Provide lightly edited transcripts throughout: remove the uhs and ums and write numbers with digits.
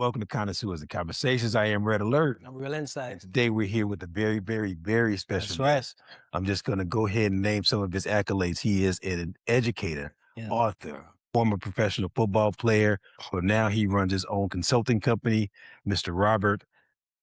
Welcome to Connoisseurs Conversations. I am Red Alert. I'm Real And Insight. today we're here with a very, very, very special That's right. guest. I'm just going to go ahead and name some of his accolades. He is an educator, author, former professional football player, but now he runs his own consulting company, Mr. Robert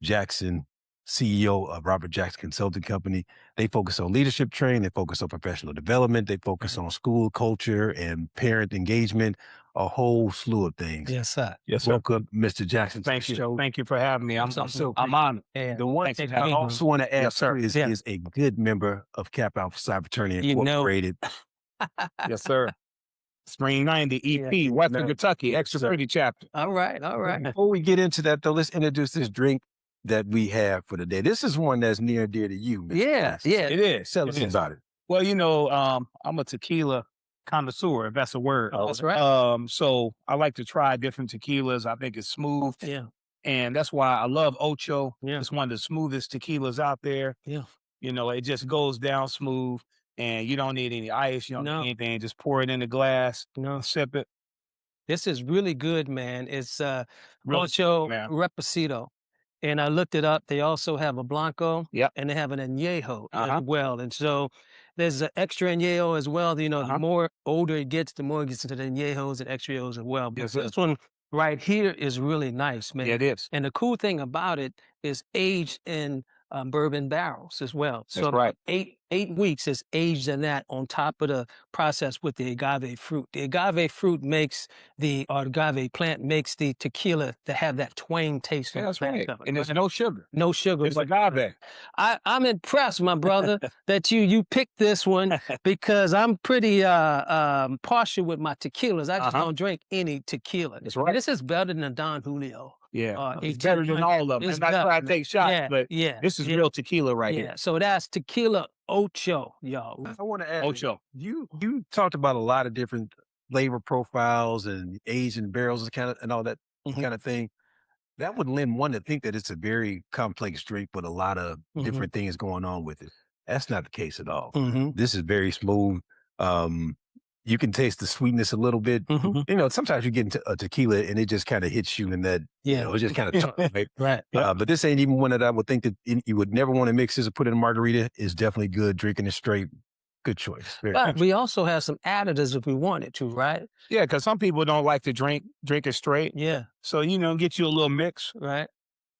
Jackson, CEO of Robert Jackson Consulting Company. They focus on leadership training. They focus on professional development. They focus on school culture and parent engagement, a whole slew of things. Yes, sir. Yes, sir. Welcome, Mr. Jackson. Thank you. Show. Thank you for having me. I'm honored. Yeah. The one Thanks thing for I having me. also want to Yes, ask sir. is a good member of Kappa Alpha Psi Fraternity You know. Incorporated. Yes, sir. Spring 90 EP, Western Kentucky, extra pretty chapter. All right. All right. Before we get into that, though, let's introduce this drink that we have for today. This is one that's near and dear to you, Mr. Yeah. Jackson. Yeah. It is. Tell It us is. about it. Well, you know, I'm a tequila connoisseur, if that's a word. That's right. So I like to try different tequilas. I think it's smooth. Yeah. And that's why I love Ocho. Yeah. It's one of the smoothest tequilas out there. Yeah. You know, it just goes down smooth and you don't need any ice. You don't need anything. Just pour it in the glass, sip it. This is really good, man. It's Really, Ocho man. Reposito. And I looked it up. They also have a Blanco and they have an Añejo as well. And so there's an extra Añejo as well. You know, the more older it gets, the more it gets into the Añejos and Extras as well. But this one right here is really nice, man. Yeah, it is. And the cool thing about it is aged in bourbon barrels as well. So That's right. 8 weeks is aged in that on top of the process with the agave fruit. The agave fruit makes agave plant makes the tequila to have that twang taste. Yeah, that's right. And there's no sugar. No sugar. It's agave. I'm impressed, my brother, that you picked this one because I'm pretty partial with my tequilas. I just don't drink any tequila. That's right. And this is better than a Don Julio. Yeah, it's better than all of them. I'm not trying to take shots, but this is real tequila right here. So that's tequila Ocho, y'all. I want to ask Ocho. You talked about a lot of different flavor profiles and aged in barrels and all that kind of thing. That would lend one to think that it's a very complex drink with a lot of different things going on with it. That's not the case at all. This is very smooth. You can taste the sweetness a little bit. You know, sometimes you get into a tequila and it just kind of hits you in that, you know, it's just kind of tough, right? Right. But this ain't even one that I would think that you would never want to mix this or put in a margarita. Is definitely good. Drinking it straight, good choice. But we also have some additives if we wanted to, right? Yeah, because some people don't like to drink it straight. Yeah. So, you know, get you a little mix. Right.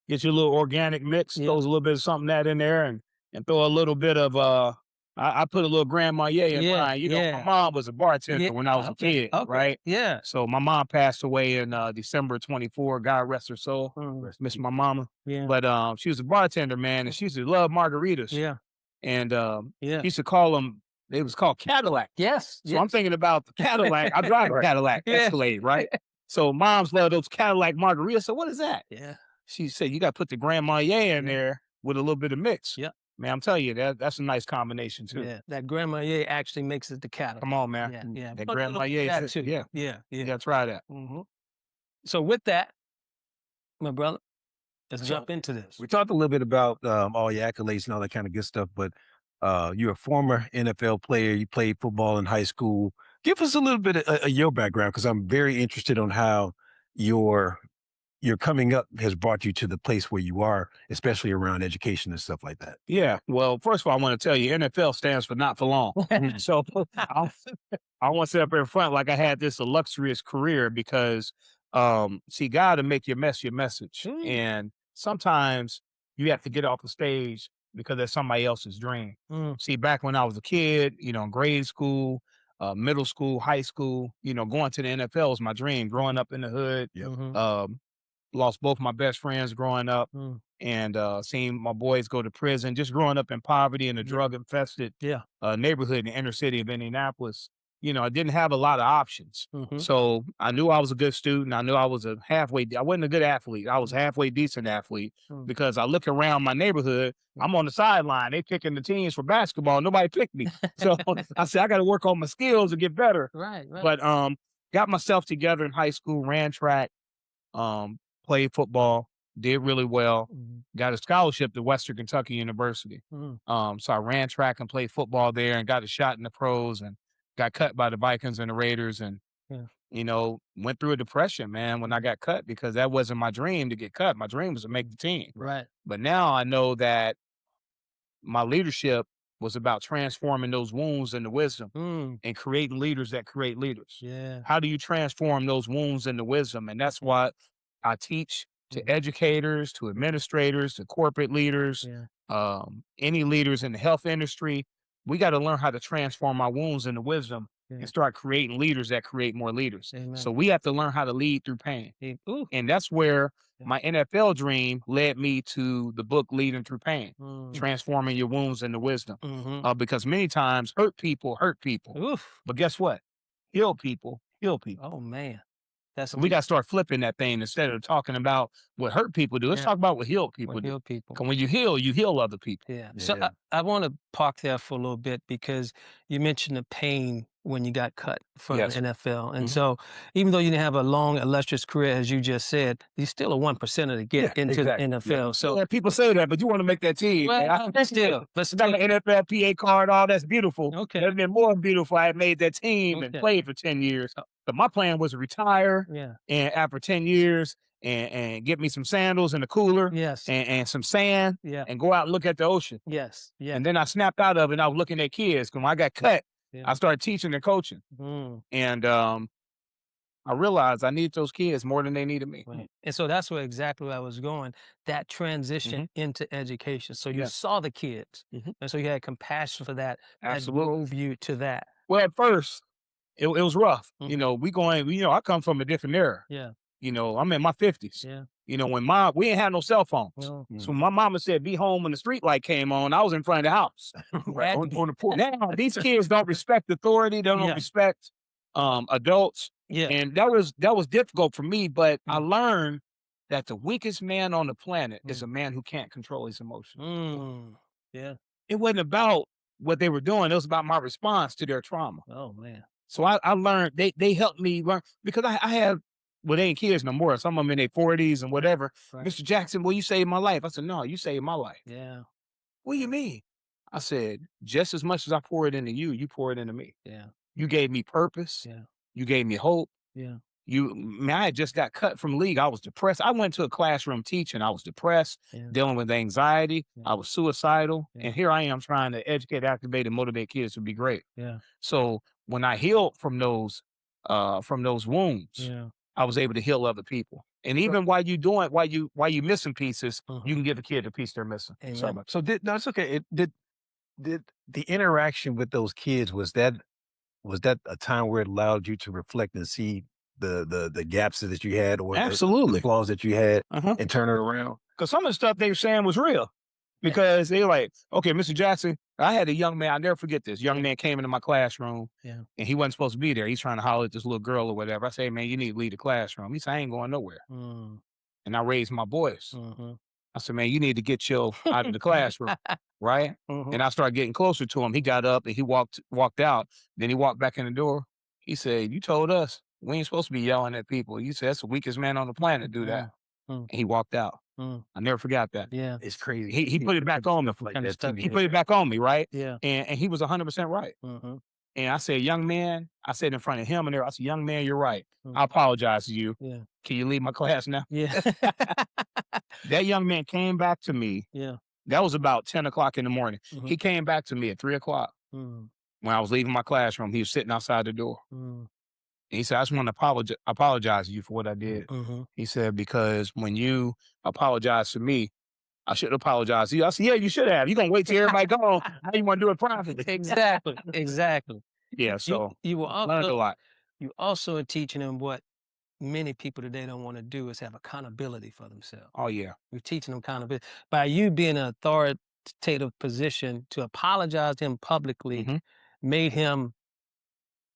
Get you a little organic mix. Throws a little bit of something that in there and throw a little bit of I put a little Grand Marnier in mine. You know, my mom was a bartender when I was a kid, right? Yeah. So my mom passed away in December 24. God rest her soul. Miss my mama. Yeah. But she was a bartender, man, and she used to love margaritas. Yeah. And she used to call them, it was called Cadillac. Yes. So I'm thinking about the Cadillac. I drive a Cadillac Escalade, right? So moms love those Cadillac margaritas. So what is that? Yeah. She said, you got to put the Grand Marnier in there with a little bit of mix. Yeah. Man, I'm telling you, that's a nice combination too. Yeah, that Grand Marnier actually makes it the Cadillac. Come on, man. Yeah. That Grand Marnier too. Yeah. Yeah. You got to try that. So with that, my brother, let's jump into this. We talked a little bit about all your accolades and all that kind of good stuff, but you're a former NFL player. You played football in high school. Give us a little bit of your background, because I'm very interested on how your coming up has brought you to the place where you are, especially around education and stuff like that. Yeah. Well, first of all, I want to tell you, NFL stands for not for long. So I want to sit up here in front like I had this illustrious career because, see, God will make your mess your message. And sometimes you have to get off the stage because that's somebody else's dream. See, back when I was a kid, you know, in grade school, middle school, high school, you know, going to the NFL was my dream. Growing up in the hood, lost both my best friends growing up and seeing my boys go to prison, just growing up in poverty in a drug-infested neighborhood in the inner city of Indianapolis. You know, I didn't have a lot of options. So I knew I was a good student. I knew I was I wasn't a good athlete. I was a halfway decent athlete because I look around my neighborhood, I'm on the sideline. They picking the teams for basketball. Nobody picked me. So I said, I got to work on my skills to get better. Right. But got myself together in high school, ran track, played football, did really well, got a scholarship to Western Kentucky University. So I ran track and played football there and got a shot in the pros and got cut by the Vikings and the Raiders and Yeah. You know, went through a depression, man, when I got cut because that wasn't my dream to get cut. My dream was to make the team. Right. But now I know that my leadership was about transforming those wounds into wisdom Mm. and creating leaders that create leaders. Yeah. How do you transform those wounds into wisdom? And that's what I teach to Mhm. educators, to administrators, to corporate leaders, Yeah. any leaders in the health industry. We got to learn how to transform our wounds into wisdom Yeah. and start creating leaders that create more leaders. Amen. So we have to learn how to lead through pain. Ooh. And that's where Yeah. my NFL dream led me to the book Leading Through Pain, transforming your wounds into wisdom. Because many times hurt people hurt people. Oof. But guess what? Heal people heal people. Oh man. That's So we got to start flipping that thing instead of talking about what hurt people do. Let's talk about what healed people do. heal people. Because when you heal other people. Yeah. So I want to park there for a little bit because you mentioned the pain when you got cut from the Yes. NFL. And so even though you didn't have a long, illustrious career, as you just said, you're still a 1% to get into the NFL. So Yeah, people say that, but you want to make that team. well, still, but I got an NFL PA card, all that's beautiful. Okay. It'd been more beautiful. I had made that team and played for 10 years. But my plan was to retire and after 10 years and get me some sandals and a cooler and some sand and go out and look at the ocean. Yes. And then I snapped out of it and I was looking at kids. When I got cut, I started teaching and coaching. And I realized I needed those kids more than they needed me. Right. And so that's where exactly where I was going, that transition into education. So you saw the kids, and so you had compassion for that. Absolutely. That drove you to that. Well, at first, it was rough. You know, I come from a different era. Yeah. You know, I'm in my 50s. Yeah. You know, when we didn't have no cell phones. No. So when my mama said, be home when the street light came on, I was in front of the house. Right, on the porch. Now, these kids don't respect authority. They don't respect adults. Yeah. And that was difficult for me, but I learned that the weakest man on the planet is a man who can't control his emotions. Yeah. It wasn't about what they were doing. It was about my response to their trauma. Oh man. So I learned, they helped me learn because I have, well, they ain't kids no more. Some of them in their 40s and whatever. Right. Mr. Jackson, well, you saved my life. I said, no, you saved my life. Yeah. What do you mean? I said, just as much as I pour it into you, you pour it into me. Yeah. You gave me purpose. Yeah. You gave me hope. Yeah. I had just got cut from league. I was depressed. I went to a classroom teaching. I was depressed, dealing with anxiety. I was suicidal. And here I am trying to educate, activate, and motivate kids to be great. Yeah. So when I healed from those wounds, I was able to heal other people. And even while you missing pieces, you can give a kid a piece they're missing. Amen. So no, it's okay. Did the interaction with those kids, was that a time where it allowed you to reflect and see the gaps that you had or Absolutely. the flaws that you had and turn it around? Because some of the stuff they were saying was real. Because they were like, okay, Mr. Jackson, I had a young man, I'll never forget this. Young man came into my classroom and he wasn't supposed to be there. He's trying to holler at this little girl or whatever. I say, man, you need to leave the classroom. He said, I ain't going nowhere. And I raised my voice. I said, man, you need to get your out of the classroom. Right? And I started getting closer to him. He got up and he walked out. Then he walked back in the door. He said, you told us we ain't supposed to be yelling at people. You said that's the weakest man on the planet to do that. And he walked out. I never forgot that. Yeah. It's crazy. He put it back on me. Like that too. He put it back on me, right? Yeah. And he was 100% right. And I said, young man, I said in front of him and there, I said, young man, you're right. I apologize to you. Yeah. Can you leave my class now? Yeah. That young man came back to me. Yeah. That was about 10 o'clock in the morning. He came back to me at 3 o'clock. When I was leaving my classroom, he was sitting outside the door. And he said, I just want to apologize to you for what I did. He said, because when you apologize to me, I should apologize to you. I said, yeah, you should have. You're going to wait till everybody go. How you want to do it privately? Exactly. Exactly. Yeah, so you were learned a lot. You also are teaching them what many people today don't want to do is have accountability for themselves. Oh, yeah. You're teaching them accountability. By you being an authoritative position to apologize to him publicly made him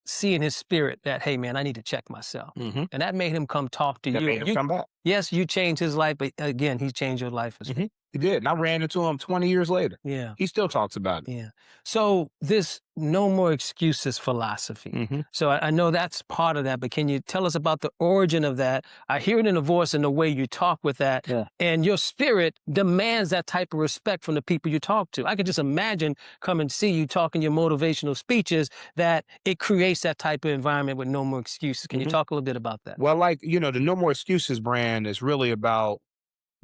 see in his spirit that, hey, man, I need to check myself. And that made him come talk to That you. made him come back. Yes, you changed his life, but again, he changed your life as well. He did. And I ran into him 20 years later. Yeah. He still talks about it. Yeah. So this no more excuses philosophy. Mhm. So I know that's part of that, but can you tell us about the origin of that? I hear it in the voice and the way you talk with that. Yeah. And your spirit demands that type of respect from the people you talk to. I could just imagine come and see you talking your motivational speeches that it creates that type of environment with no more excuses. Can you talk a little bit about that? Well, like, the No More Excuses brand is really about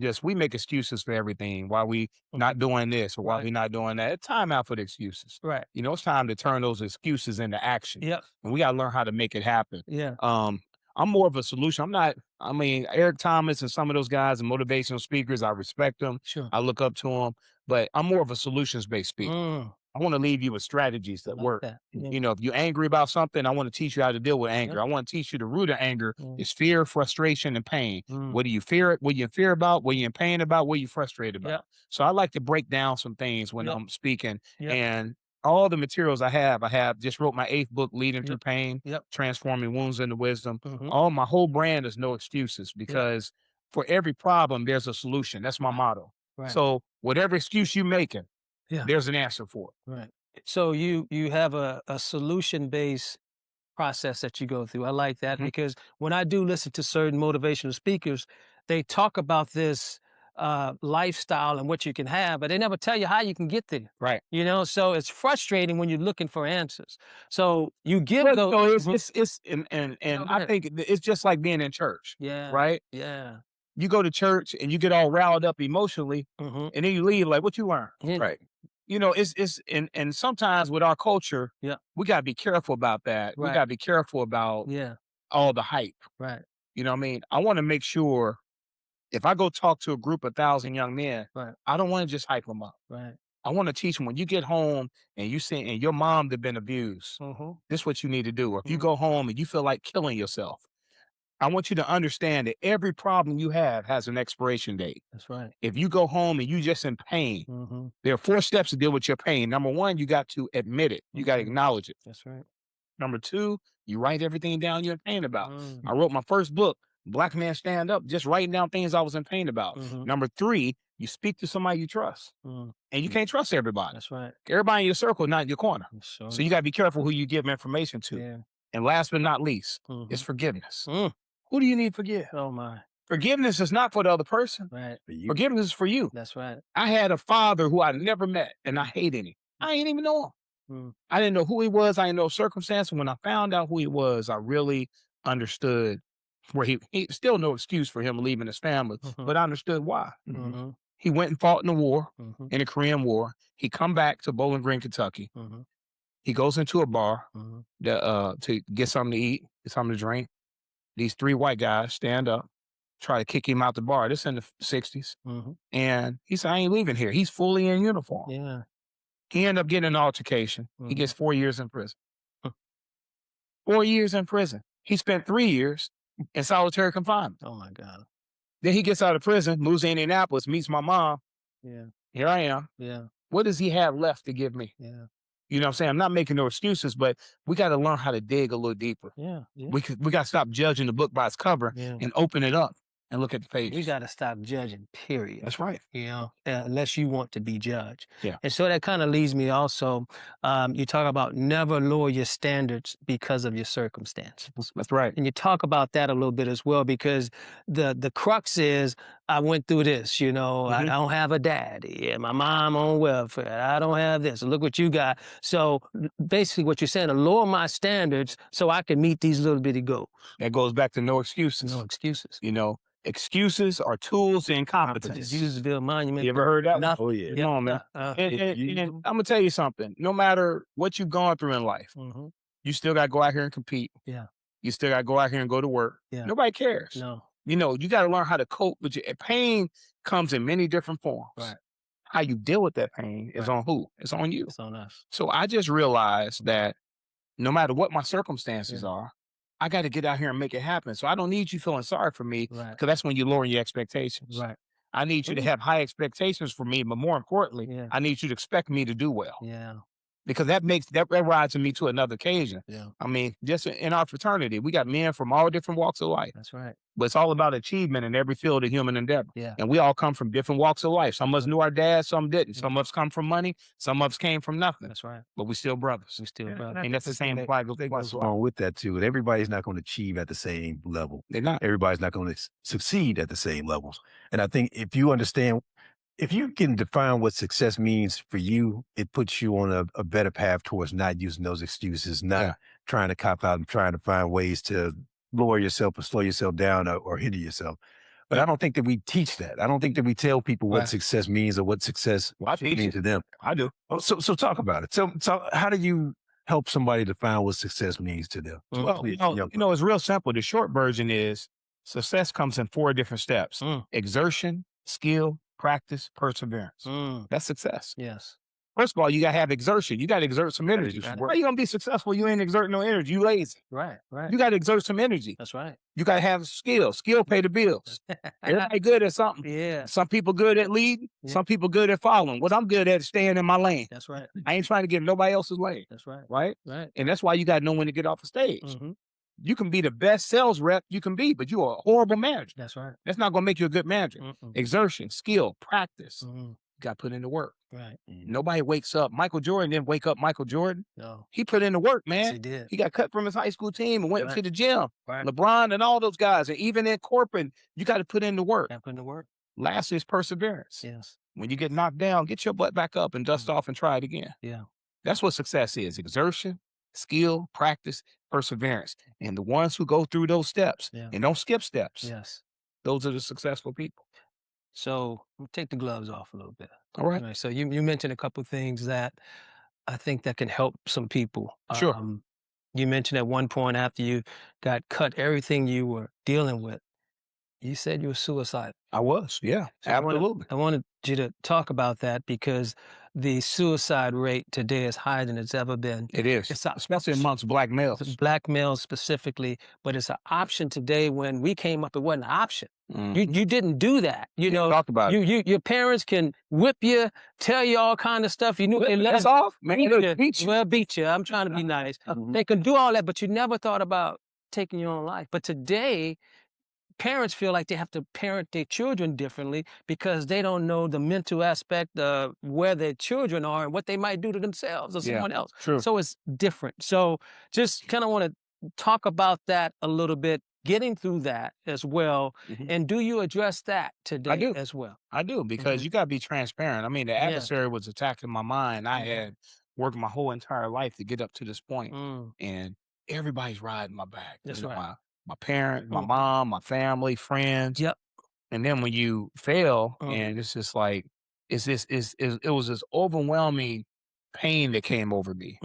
just we make excuses for everything. Why we not doing this or why Right. we not doing that. It's time out for the excuses. Right. It's time to turn those excuses into action. Yep. And we got to learn how to make it happen. Yeah. I'm more of a solution. I'm not, Eric Thomas and some of those guys and motivational speakers, I respect them. Sure. I look up to them, but I'm more of a solutions-based speaker. Mm, I want to leave you with strategies that like work. that. Yeah. If you're angry about something, I want to teach you how to deal with anger. Yep. I want to teach you the root of anger Mm. is fear, frustration, and pain. Mm. What do you fear? What you fear about? What you in pain about? What you frustrated about? Yep. So I like to break down some things when Yep. I'm speaking. Yep. And all the materials I have just wrote my 8th book, Leading Through Pain, Yep. Transforming Wounds into Wisdom. Mhm. All my whole brand is no excuses because for every problem, there's a solution. That's my motto. Right. So whatever excuse you're making, Yeah. there's an answer for it. Right. So you have a solution-based process that you go through. I like that because when I do listen to certain motivational speakers, they talk about this lifestyle and what you can have, but they never tell you how you can get there. Right. So it's frustrating when you're looking for answers. So you give Well, those. it's and Go I ahead. think it's just like being in church, Yeah. right? Yeah. You go to church and you get all riled up emotionally, Mm-hmm. and then you leave like, what you learn? Yeah. Right. It's and sometimes with our culture, Yeah. we gotta be careful about that. We Right. gotta be careful about Yeah. all the hype. Right. You know what I mean? I want to make sure if I go talk to a group of 1,000 young men, Right. I don't want to just hype them up. Right. I want to teach them when you get home and you see and your mom that been abused. Mm-hmm. This is what you need to do. Or if you Mhm. go home and you feel like killing yourself, I want you to understand that every problem you have has an expiration date. That's right. If you go home and you just in pain, Mm-hmm. there are 4 steps to deal with your pain. Number 1, you got to admit it. You got to Mhm. acknowledge it. That's right. Number 2, you write everything down you're in pain about. Mm. I wrote my first book, Black Man Stand Up, just writing down things I was in pain about. Mhm. Number 3, you speak to somebody you trust. Mm. And you can't trust everybody. That's right. Everybody in your circle, not in your corner. Sure. So you got to be careful who you give information to. Yeah. And last but not least, Mhm. is forgiveness. Mm. Who do you need to forgive? Oh my. Forgiveness is not for the other person. Right. For you. Forgiveness is for you. That's right. I had a father who I never met and I hated him. I didn't even know him. Mm. I didn't know who he was. I didn't know circumstance. And when I found out who he was, I really understood where he still no excuse for him leaving his family, Mhm. but I understood why. Mhm. He went and fought in the war, Mhm. in the Korean War. He come back to Bowling Green, Kentucky. Mhm. He goes into a bar Mhm. to get something to eat, get something to drink. These 3 white guys stand up, try to kick him out the bar. This in the 60s. Mhm. And he said, I ain't leaving here. He's fully in uniform. Yeah. He ended up getting an altercation. He Mhm. gets 4 years in prison. Huh. 4 years in prison. He spent 3 years in solitary confinement. Oh my God. Then he gets out of prison, moves to Indianapolis, meets my mom. Yeah. Here I am. Yeah. What does he have left to give me? Yeah. You know what I'm saying? I'm not making no excuses, but we got to learn how to dig a little deeper. Yeah. Yeah. We got to stop judging the book by its cover Yeah. and open it up and look at the pages. We got to stop judging, period. That's right. Unless you want to be judged. Yeah. And so that kind of leads me also, you talk about never lower your standards because of your circumstances. That's right. And you talk about that a little bit as well, because the crux is, I went through this, I don't have a daddy, and my mom on welfare, I don't have this, look what you got. So basically what you're saying, to lower my standards so I can meet these little bitty goals. That goes back to no excuses. No excuses. Excuses are tools to incompetence. Jesus build monument. You ever heard that? Nothing. Oh, yeah. Come on, man. And I'm gonna tell you something. No matter what you've gone through in life, Mhm. you still got to go out here and compete. Yeah. You still got to go out here and go to work. Yeah. Nobody cares. No. You got to learn how to cope with your pain. Comes in many different forms. Right. How you deal with that pain is on who? It's on you. It's on us. So I just realized that no matter what my circumstances are, I got to get out here and make it happen. So I don't need you feeling sorry for me, Right. because that's when you lower your expectations. Right. I need you to have high expectations for me, but more importantly, Yeah. I need you to expect me to do well, Yeah. because that rides me to another occasion. Yeah. Just in our fraternity, we got men from all different walks of life. That's right. but it's all about achievement in every field of human endeavor. Yeah. And we all come from different walks of life. Some of us knew our dad, some didn't. Some of us come from money, some of us came from nothing. That's right. But we still brothers. We still And brothers. And that's the same applies to along with that too. And everybody's not going to achieve at the same level. They're not. Everybody's not going to succeed at the same levels. And I think if you understand, if you can define what success means for you, it puts you on a better path towards not using those excuses, not trying to cop out and trying to find ways to lower yourself or slow yourself down or hinder yourself. But I don't think that we teach that. I don't think that we tell people what success means or what success means to them. I do. Oh, so talk about it. So how do you help somebody define what success means to them? Well, it's real simple. The short version is success comes in 4 different steps: exertion, skill, practice, perseverance. That's success. Yes. First of all, you got to have exertion. You got to exert some energy. How are you going to be successful? You ain't exerting no energy. You lazy. Right. You got to exert some energy. That's right. You got to have skill. Skill pay the bills. Everybody good at something. Yeah. Some people good at leading. Yeah. Some people good at following. What I'm good at is staying in my lane. That's right. I ain't trying to get in nobody else's lane. That's right. Right? Right. And that's why you got to know when to get off the stage. Mm-hmm. You can be the best sales rep you can be, but you are a horrible manager. That's right. That's not going to make you a good manager. Exertion, skill, practice. Mm-hmm. You got to put in the work. Right. Nobody wakes up. Michael Jordan didn't wake up Michael Jordan. No. He put in the work, man. Yes, he did. He got cut from his high school team and went to the gym. Right. LeBron and all those guys. And even in corporate, you got to put in the work. Got to put in the work. Last is perseverance. Yes. When you get knocked down, get your butt back up and dust off and try it again. Yeah. That's what success is: exertion, skill, practice, perseverance. And the ones who go through those steps and don't skip steps, those are the successful people. So we'll take the gloves off a little bit. All right. So you mentioned a couple of things that I think that can help some people. Sure. You mentioned at one point after you got cut everything you were dealing with, you said you were suicidal. I was, yeah, So absolutely. I wanted you to talk about that because the suicide rate today is higher than it's ever been. It is, especially amongst Black males. Black males specifically, but it's an option today. When we came up, it wasn't an option. You didn't do that. You know, talk about it. Your parents can whip you, tell you all kind of stuff. You knew that's off, man. Beat you. Well, beat you. I'm trying to be nice. They can do all that, but you never thought about taking your own life. But today, parents feel like they have to parent their children differently because they don't know the mental aspect of where their children are and what they might do to themselves or someone else. True. So it's different. So just kind of want to talk about that a little bit, getting through that as well. And do you address that today as well? I do, because you got to be transparent. I mean, the adversary was attacking my mind. I had worked my whole entire life to get up to this point, and everybody's riding my back. That's You know, right. my parents, my mom, my family, friends. Yep. And then when you fail, and it's just like, it was this overwhelming pain that came over me.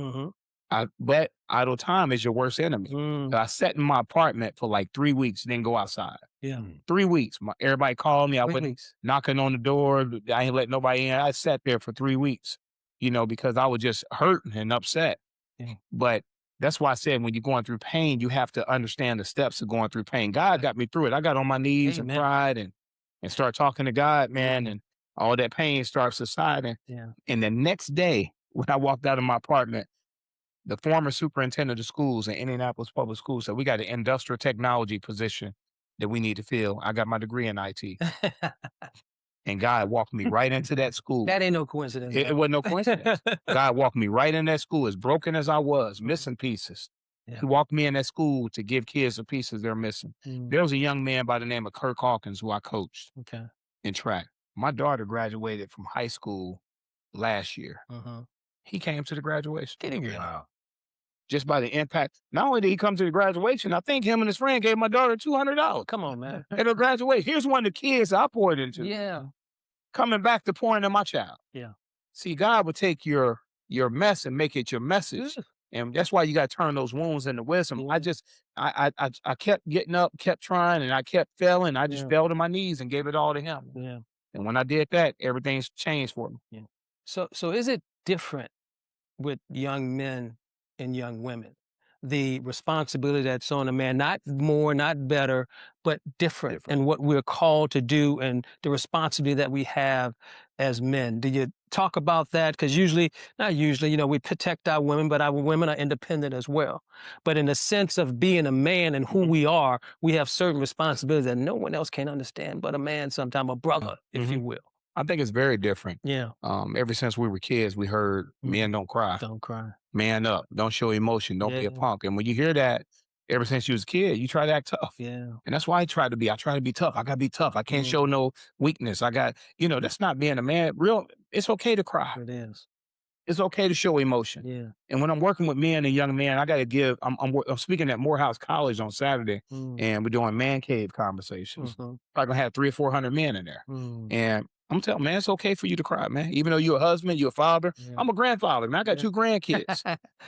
But idle time is your worst enemy. So I sat in my apartment for like 3 weeks, didn't go outside. 3 weeks. Everybody called me. I went knocking on the door. I ain't let nobody in. I sat there for 3 weeks, because I was just hurting and upset. But that's why I said, when you're going through pain, you have to understand the steps of going through pain. God got me through it. I got on my knees and cried and started talking to God, man, and all that pain starts subsiding. And the next day, when I walked out of my apartment, the former superintendent of schools in Indianapolis Public Schools said, "We got an industrial technology position that we need to fill." I got my degree in IT. And God walked me right into that school. That ain't no coincidence. It wasn't no coincidence. God walked me right in that school, as broken as I was, missing pieces. He walked me in that school to give kids the pieces they're missing. There was a young man by the name of Kirk Hawkins who I coached in track. My daughter graduated from high school last year. He came to the graduation. Wow. Just by the impact. Not only did he come to the graduation, I think him and his friend gave my daughter $200. Come on, man. At her graduation. Here's one of the kids I poured into. Yeah. Coming back to pouring in my child. Yeah. See, God would take your mess and make it your message. And that's why you got to turn those wounds into wisdom. I kept getting up, kept trying, and I kept failing. I just fell to my knees and gave it all to him. Yeah. And when I did that, everything's changed for me. Yeah. So is it different with young men and young women? The responsibility that's on a man, not more, not better, but different. And what we're called to do and the responsibility that we have as men. Do talk about that because not usually, we protect our women, but our women are independent as well. But in the sense of being a man and who we are, we have certain responsibilities that no one else can understand but a man, sometime a brother, if you will. I think it's very different. Yeah. Ever since we were kids, we heard men don't cry, Don't cry. man up, don't show emotion, don't be a Yeah. punk. And when you hear that, ever since you was a kid, you try to act tough. Yeah. And that's why I try to be tough. I got to be tough. I can't show no weakness. That's not being a man. It's okay to cry. It is. It's okay to show emotion. Yeah. And when I'm working with men and young men, I got to I'm speaking at Morehouse College on Saturday, and we're doing man cave conversations. Probably gonna have 300 or 400 men in there. And I'm telling man, it's okay for you to cry, man. Even though you're a husband, you're a father. Yeah. I'm a grandfather, man. I got 2 grandkids.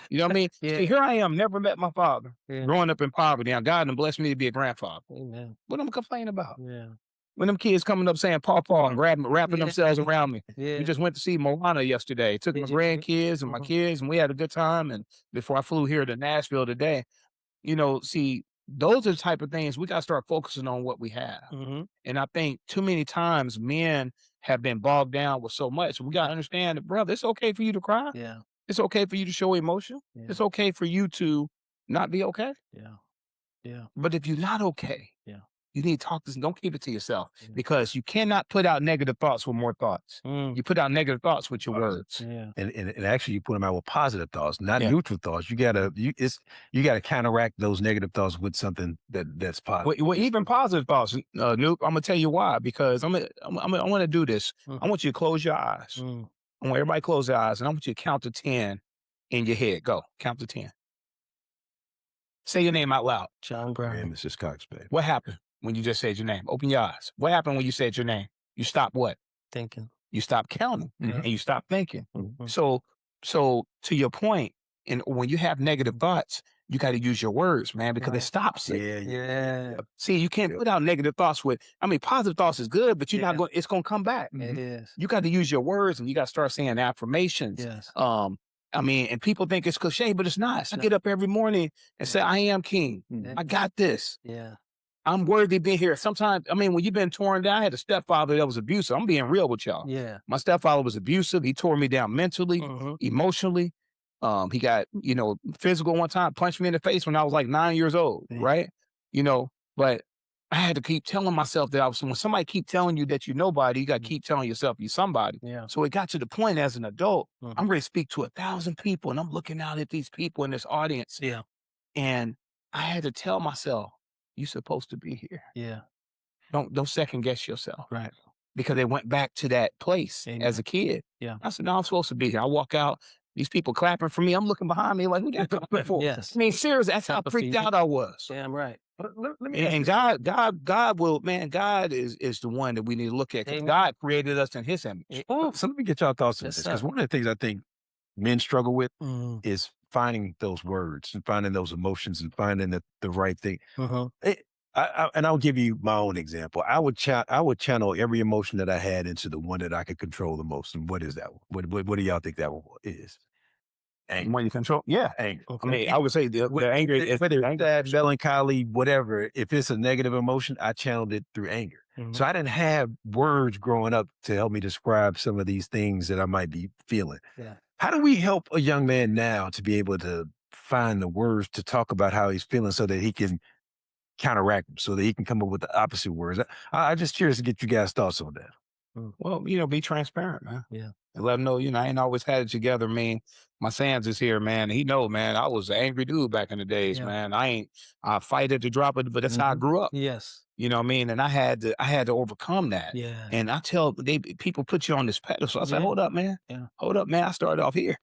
You know what I mean? Yeah. See, here I am, never met my father, growing up in poverty. Now God done blessed me to be a grandfather. Amen. What am I complaining about? Yeah. When them kids coming up saying paw and wrapping themselves around me. Yeah. We just went to see Moana yesterday. Took my grandkids and my kids, and we had a good time. And before I flew here to Nashville today, see, those are the type of things we got to start focusing on what we have. And I think too many times men have been bogged down with so much. We got to understand that, brother, it's okay for you to cry. Yeah. It's okay for you to show emotion. Yeah. It's okay for you to not be okay. Yeah. Yeah. But if you're not okay, you need to talk to, don't keep it to yourself, because you cannot put out negative thoughts with more thoughts. You put out negative thoughts with your words. Yeah. And actually you put them out with positive thoughts, not neutral thoughts. You gotta counteract those negative thoughts with something that's positive. Well, even positive thoughts, Nuke. I'm gonna tell you why. Because I want to do this. I want you to close your eyes. I want everybody to close their eyes, and I want you to count to 10 in your head. Go, count to 10. Say your name out loud. John Brown. And Mrs. Cox, babe. What happened when you just said your name? Open your eyes. What happened when you said your name? You stopped what? Thinking. You stopped counting, and you stopped thinking. So to your point, and when you have negative thoughts, you got to use your words, man, because it stops it. Yeah. See, you can't put out negative thoughts positive thoughts is good, but you're not going. It's going to come back. It is. You got to use your words, and you got to start saying affirmations. Yes. And people think it's cliche, but it's not. I get up every morning and say, I am king. I got this. Yeah. I'm worthy of being here. Sometimes, when you've been torn down, I had a stepfather that was abusive. I'm being real with y'all. Yeah. My stepfather was abusive. He tore me down mentally, emotionally. He got, physical one time, punched me in the face when I was like 9 years old, right? But I had to keep telling myself that when somebody keep telling you that you're nobody, you got to keep telling yourself you're somebody. Yeah. So it got to the point as an adult, I'm ready to speak to 1,000 people, and I'm looking out at these people in this audience. Yeah. And I had to tell myself, you're supposed to be here. Yeah. Don't second guess yourself. Right. Because they went back to that place as a kid. Yeah. I said, no, I'm supposed to be here. I walk out, these people clapping for me. I'm looking behind me like, who that clapping for? Yes. Seriously, that's how freaked out I was. Damn right. Let me And God will, man, God is the one that we need to look at. Because God created us in his image. So let me get y'all thoughts on this, because one of the things I think men struggle with is finding those words and finding those emotions and finding the right thing. And I'll give you my own example. I would channel every emotion that I had into the one that I could control the most. And what is that one? What do y'all think that one is? Anger. When you control, anger. Okay. I would say the anger is whether it's sad, melancholy, whatever. If it's a negative emotion, I channeled it through anger. So I didn't have words growing up to help me describe some of these things that I might be feeling. Yeah. How do we help a young man now to be able to find the words to talk about how he's feeling so that he can counteract them, so that he can come up with the opposite words? I'm just curious to get you guys' thoughts on that. Well, be transparent, man. Yeah. And let him know, I ain't always had it together, man. My Sands is here, man. He know, man, I was an angry dude back in the days, man. I fight at the drop of it, but that's how I grew up. Yes. You know what I mean? And I had to overcome that. Yeah. And I tell people put you on this pedestal. I say, hold up, man. Yeah. Hold up, man. I started off here.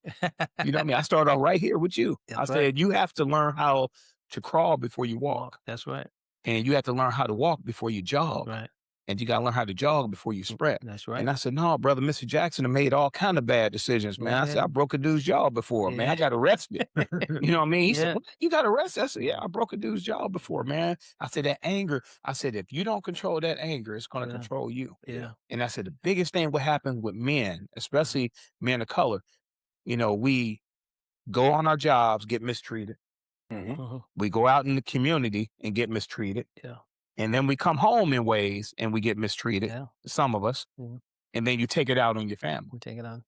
You know what I mean? I started off right here with you. That's I said, you have to learn how to crawl before you walk. That's right. And you have to learn how to walk before you jog. Right. And you got to learn how to jog before you sprint. That's right. And I said, no, brother, Mr. Jackson have made all kind of bad decisions, man. I said, I broke a dude's jaw before, man. I got arrested. You know what I mean? He said, what? You got arrested? I said, yeah, I broke a dude's jaw before, man. I said, that anger, I said, if you don't control that anger, it's going to control you. Yeah. And I said, the biggest thing what happens with men, especially men of color, we go on our jobs, get mistreated. We go out in the community and get mistreated. Yeah. And then we come home in ways and we get mistreated, some of us. and then you take it out on your family. We take it on.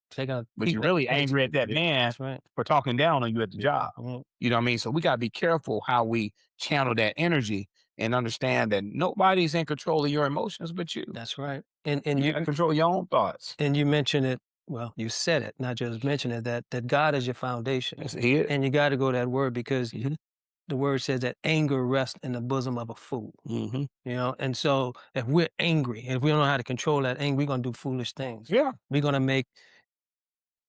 But you're really angry at that man That's right. for talking down on you at the job. Mhm. You know what I mean? So we got to be careful how we channel that energy and understand that nobody's in control of your emotions but you. That's right. And You got to control your own thoughts. and you mentioned it. Well, you said it, not just mention it. That God is your foundation, That's it. and you got to go that word because Mhm. the word says that anger rests in the bosom of a fool. Mhm. You know, and so if we're angry, if we don't know how to control that anger, we're gonna do foolish things. Yeah. We're gonna make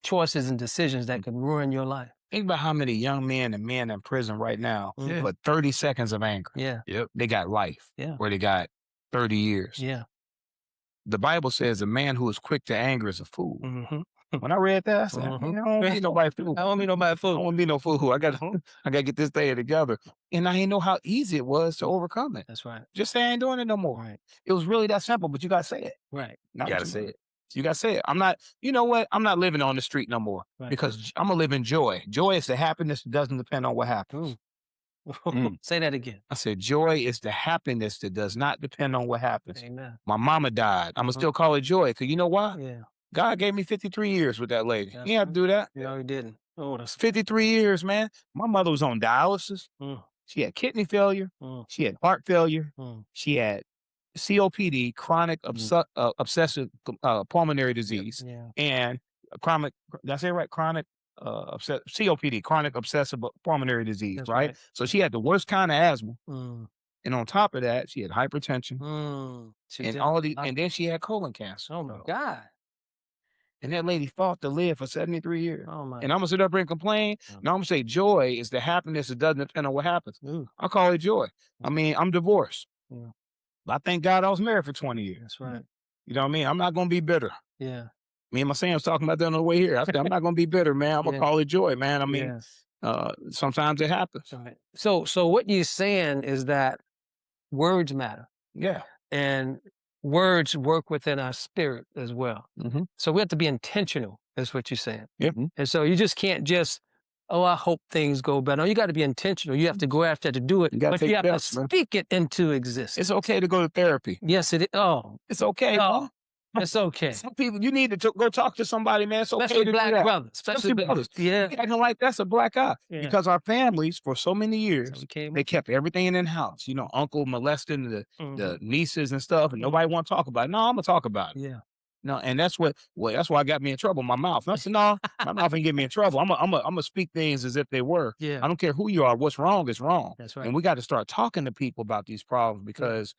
choices and decisions that could ruin your life. Think about how many young men and men in prison right now Yeah. for 30 seconds of anger. Yeah, Yep. They got life yeah, or they got 30 years. yeah. The Bible says a man who is quick to anger is a fool. Mm-hmm. When I read that, I said, I don't want to be nobody fool. I don't mean nobody I don't fool. want to be no fool. I got to get this thing together. And I didn't know how easy it was to overcome it. That's right. Just say I ain't doing it no more. Right. It was really that simple, but you got to say it. Right. Not You gotta too say much. it. You got to say it. I'm not, you know what? I'm not living on the street no more Right. because I'm going to live in joy. Joy is the happiness that doesn't depend on what happens. Ooh. Say that again. I said, joy is the happiness that does not depend on what happens. Amen. My mama died. I'm going to still call it joy because you know why? Yeah. God gave me 53 years with that lady. That's He had to do that. No, he didn't. Oh, that's 53 years, man. My mother was on dialysis. Mm. She had kidney failure. Mm. She had heart failure. Mm. She had COPD, chronic obsessive pulmonary disease, Yeah. and chronic, did I say it right? Chronic COPD, chronic obsessive pulmonary disease, That's right? right. So she had the worst kind of asthma. Mm. And on top of that, she had hypertension Mm. She and did- all these, and then she had colon cancer. Oh my God. And that lady fought to live for 73 years. Oh my. And I'm gonna sit up here and complain. Yeah. No, I'm gonna say joy is the happiness that doesn't depend on what happens. Ooh. I call it joy. I mean, I'm divorced. Yeah. But I thank God I was married for 20 years. That's right. You know what I mean? I'm not gonna be bitter. Yeah. Me and my Sam was talking about that on the way here. I said, I'm not gonna be bitter, man. I'm gonna Yeah. call it joy, man. I mean, Yeah. sometimes it happens. Right. So what you're saying is that words matter, Yeah. and words work within our spirit as well. Mhm. So we have to be intentional, is what you're saying. Yep. And so you just can't just, oh, I hope things go better. No, you got to be intentional. You have to go after to do it, You gotta but take you have to steps, man. speak it into existence. It's okay to go to therapy. Yes, it is. Oh, It's okay. oh, man. it's okay. Some people, you need to go talk to somebody, man. It's okay Especially to do black that. brothers. Especially brothers. Yeah. We acting like that's a black eye. Yeah. Because our families, for so many years, So we came they up. kept everything in house. You know, uncle molesting the Mhm. nieces and stuff, and nobody want to talk about it. No, I'm gonna talk about it. Yeah. No, and that's that's why I got me in trouble. My mouth. I said, no, my mouth ain't get me in trouble. I'm gonna speak things as if they were. Yeah. I don't care who you are. What's wrong is wrong. That's right. And we got to start talking to people about these problems because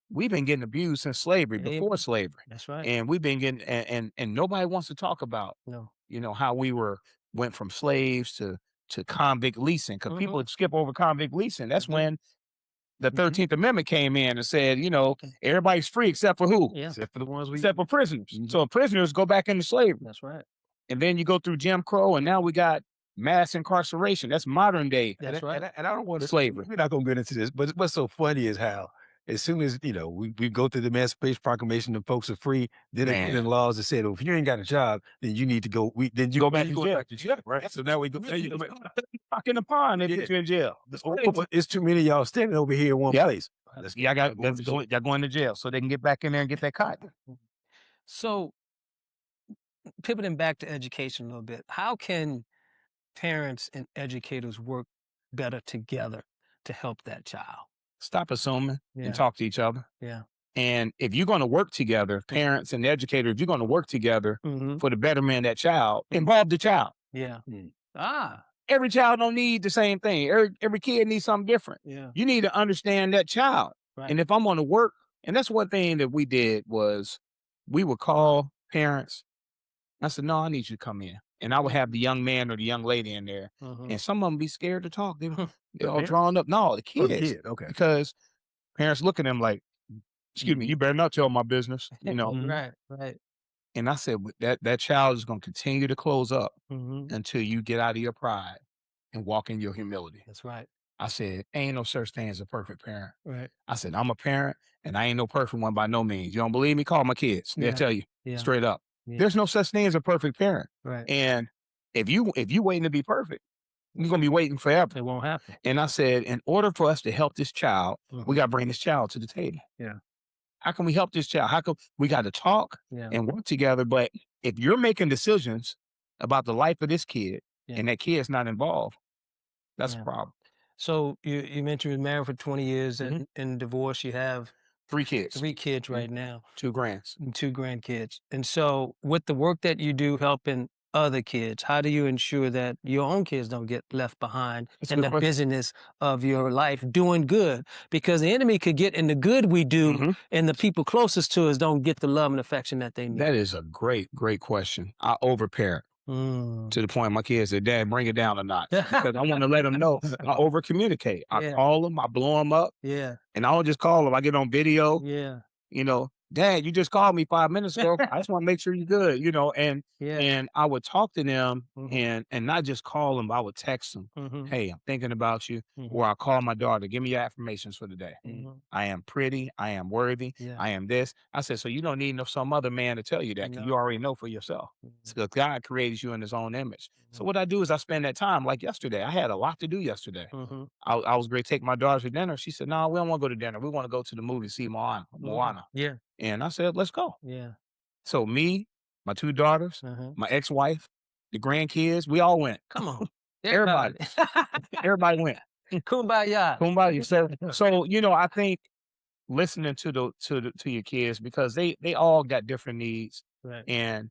we've been getting abused since slavery, Amen. before slavery. That's right. And we've been getting and nobody wants to talk about, No. you know, how we went from slaves to convict leasing. Because people would skip over convict leasing. That's when the 13th Amendment came in and said, you know, everybody's free except for who? Yeah. Except for the ones Except for prisoners. So prisoners go back into slavery. That's right. And then you go through Jim Crow, and now we got mass incarceration. That's modern day. That's right. And I don't want to Slavery. We're not going to get into this, but what's so funny is how as soon as we go through the Emancipation Proclamation and folks are free, then they get in laws that said, oh, if you ain't got a job, then you need to go. Then you Go back to go jail. back to jail, right? So now we go. Fuck in the pond, they put you in jail. It's too many of y'all standing over here in one place. Y'all go into jail so they can get back in there and get that cotton. So pivoting back to education a little bit, how can parents and educators work better together to help that child? Stop assuming Yeah. and talk to each other. Yeah. And if you're going to work together, parents and educators, if you're going to work together Mm-hmm. for the betterment of that child, involve the child. Yeah. Mm. Ah. Every child don't need the same thing. Every kid needs something different. Yeah. You need to understand that child. Right. And if I'm going to work, and that's one thing that we did was we would call parents. I said, no, I need you to come in. And I would have the young man or the young lady in there. Mhm. And some of them be scared to talk. They're all parents? drawn up. No, the Oh, kids. the kid, okay. Because parents look at them like, excuse me, you better not tell my business, you know. Right. Right. And I said, that child is going to continue to close up Mm-hmm. until you get out of your pride and walk in your humility. That's right. I said, ain't no such thing as a perfect parent. Right. I said, I'm a parent and I ain't no perfect one by no means. You don't believe me? Call my kids. They'll Yeah. tell you Yeah. straight up. Yeah. There's no such thing as a perfect parent. Right. And if you waiting to be perfect, you're going to be waiting forever. It won't happen. And I said, in order for us to help this child, we got to bring this child to the table. Yeah. How can we help this child? How come we got to talk and work together? But if you're making decisions about the life of this kid and that kid's not involved, that's a problem. So you mentioned you were married for 20 years and divorced. You have 3 kids, 3 kids right now, 2 grands. and 2 grandkids. And so with the work that you do helping other kids, how do you ensure that your own kids don't get left behind That's a in good the question. busyness of your life doing good? Because the enemy could get in the good we do, and the people closest to us don't get the love and affection that they need. That is a great question. I overparent to the point my kids said, "Dad, bring it down a notch," because I want to let them know I over communicate. I call them, I blow them up, Yeah. and I don't just call them. I get on video. Yeah. You know, "Dad, you just called me 5 minutes ago. I just want to make sure you're good." Yeah. And I would talk to them Mhm. and not just call them, but I would text them, Mhm. "Hey, I'm thinking about you," Mhm. or I call my daughter, "Give me your affirmations for the day. Mhm. I am pretty. I am worthy. Yeah. I am this." I said, "So you don't need some other man to tell you that because you No. already know for yourself. Mhm. So God created you in His own image." So Mhm. what I do is I spend that time. Like yesterday, I had a lot to do yesterday. Mhm. I was great to take my daughter to dinner. She said, "No, we don't want to go to dinner. We want to go to the movie, see Moana." Yeah. And I said, "Let's go." Yeah. So me, my 2 daughters, Uh-huh. my ex-wife, the grandkids, we all went. Come on. Everybody, everybody went. Kumbaya. Kumbaya. So I think listening to your kids because they all got different needs. Right. And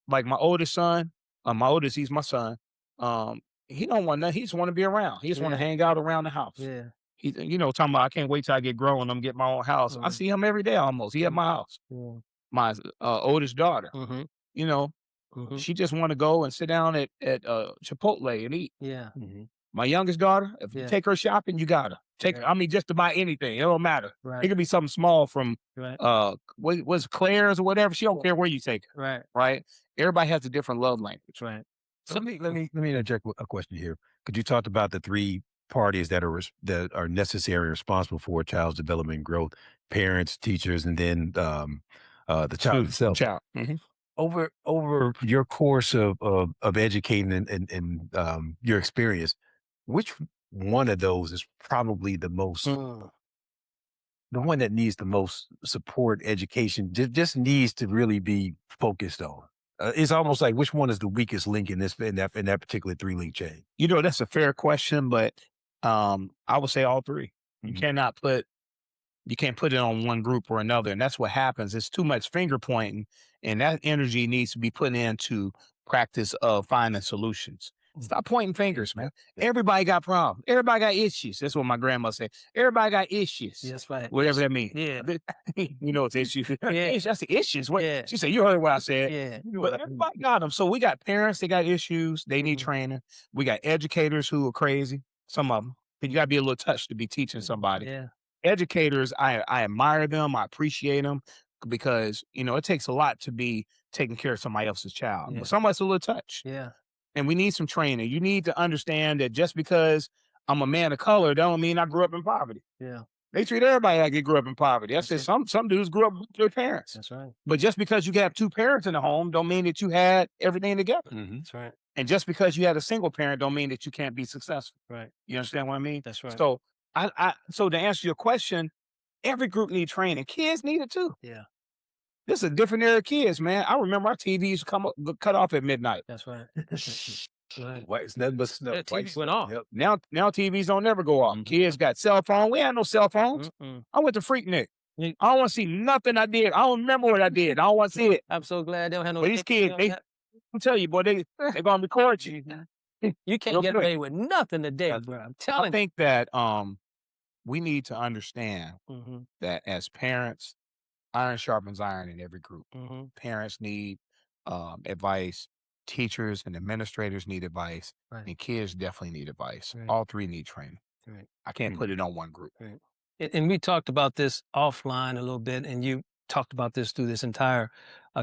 like my oldest son, he's my son. Um, he don't want nothing. He just want to be around. He just want to Yeah. hang out around the house. Yeah. He's talking about I can't wait till I get grown. I'm get my own house. I see him every day almost. He at my house. Yeah. My oldest daughter, Mhm. you know, Mhm. she just want to go and sit down at Chipotle and eat. Yeah. My youngest daughter, if you Yeah. take her shopping, you gotta take. Right. I mean, just to buy anything, it don't matter. Right. It could be something small from Right. what was Claire's or whatever. She don't care where you take her. Right. Right? Everybody has a different love language. Right. So let me interject with a question here. Could you talk about the three parties that are necessary and responsible for a child's development and growth: parents, teachers, and then the child Student, itself? child. Over your course of educating and your experience, which one of those is probably the one that needs the most support, education, just needs to really be focused on? It's almost like which one is the weakest link in that particular three-link chain? That's a fair question, but I would say all three. You Mhm. cannot put You can't put it on one group or another. And that's what happens. It's too much finger pointing, and that energy needs to be put into practice of finding solutions. Stop pointing fingers, man. Everybody got problems. Everybody got issues. That's what my grandma said. Everybody got issues. That's right. Whatever that means. Yeah. It's issues. Yeah. That's the issues. What Yeah. she said, you heard what I said. Yeah. But everybody got them. So we got parents, they got issues, they need Mhm. training. We got educators who are crazy, some of them. But you gotta be a little touched to be teaching somebody. Yeah. Educators, I admire them, I appreciate them because it takes a lot to be taking care of somebody else's child. Yeah. But somebody's a little touch, Yeah. and we need some training. You need to understand that just because I'm a man of color, that don't mean I grew up in poverty. Yeah. They treat everybody like they grew up in poverty. I That's said it. some dudes grew up with their parents, That's right. but just because you have two parents in the home, don't mean that you had everything together. That's right. And just because you had a single parent, don't mean that you can't be successful. Right. You understand what I mean? That's right. So so to answer your question, every group need training. Kids need it too. Yeah. This is a different era of kids, man. I remember our TVs cut off at midnight. That's right. Right. White, it's nothing but snow. The White TV went snow. off. Yep. Now TVs don't never go off. Mhm. Kids got cell phone. We had no cell phones. Mm-mm. I went to Freaknik. You- I don't want to see nothing I did. I don't remember what I did. I don't want to see it. I'm so glad they don't have no. But these kids, they don't I'm telling you, boy, they're gonna record you. you can't Real get quick. away with nothing today, bro. I'm I telling think that we need to understand you. Mm-hmm. that as parents, iron sharpens iron in every group. Mm-hmm. Parents need advice. Teachers and administrators need advice. Right. And kids definitely need advice. Right. All three need training. Right. I can't put it on one group. Right. And we talked about this offline a little bit, and you talked about this through this entire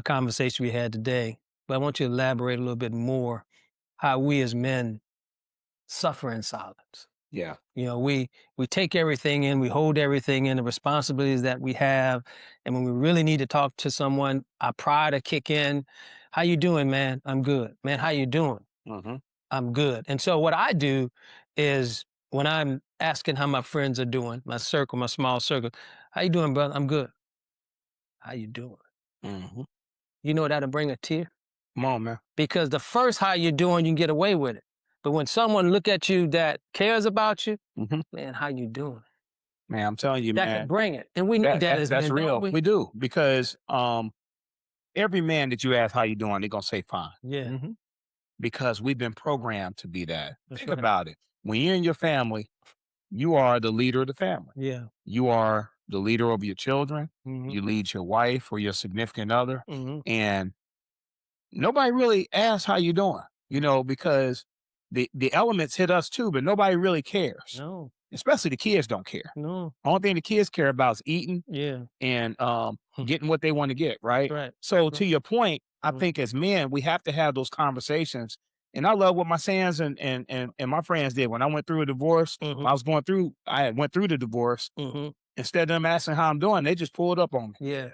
conversation we had today. But I want you to elaborate a little bit more how we as men suffer in silence. Yeah. We take everything in, we hold everything in, the responsibilities that we have, and when we really need to talk to someone, our pride will kick in. How you doing, man? I'm good. Man, how you doing? Mm-hmm. I'm good. And so what I do is when I'm asking how my friends are doing, my circle, my small circle, how you doing, brother? I'm good. how you doing? Mhm. You know that'll bring a tear? Come on, man. Because the first how you doing, you can get away with it. But when someone look at you that cares about you, Mhm. man, how you doing? Man, I'm telling you, That can man, bring it. And we need that as that's men, don't real. we? We do because every man that you ask how you doing, they're gonna say fine. Yeah, Mhm. Because we've been programmed to be that. that's Think right. about it. When you're in your family, you are the leader of the family. Yeah. You are the leader of your children. Mhm. You lead your wife or your significant other. Mhm. And nobody really asks how you doing, because the elements hit us too, but nobody really cares. No, Especially the kids don't care. no. Only thing the kids care about is eating Yeah. and Hmm. getting what they want to get, right? Right. So Right. to your point, I Mhm. think as men, we have to have those conversations. And I love what my sons and my friends did when I went through a divorce. Mhm. I went through the divorce. Mhm. Instead of them asking how I'm doing, they just pulled up on me. Yeah.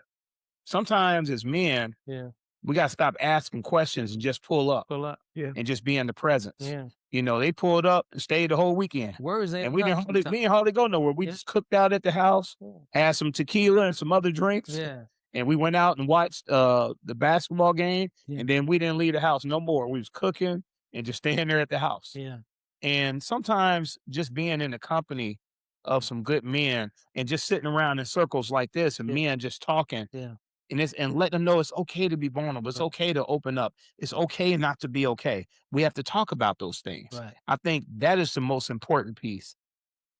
Sometimes as men, Yeah. we got to stop asking questions and just pull up Pull up. Yeah. and just be in the presence. Yeah. They pulled up and stayed the whole weekend. Words ain't And we enough didn't sometimes. hardly go nowhere. We Yeah. just cooked out at the house, Yeah. had some tequila and some other drinks, Yeah. and we went out and watched the basketball game. Yeah. And then we didn't leave the house no more. We was cooking and just staying there at the house. Yeah. And sometimes just being in the company of some good men and just sitting around in circles like this and Yeah. men just talking Yeah. and let them know it's okay to be vulnerable. It's Right. okay to open up. It's okay not to be okay. We have to talk about those things. Right. I think that is the most important piece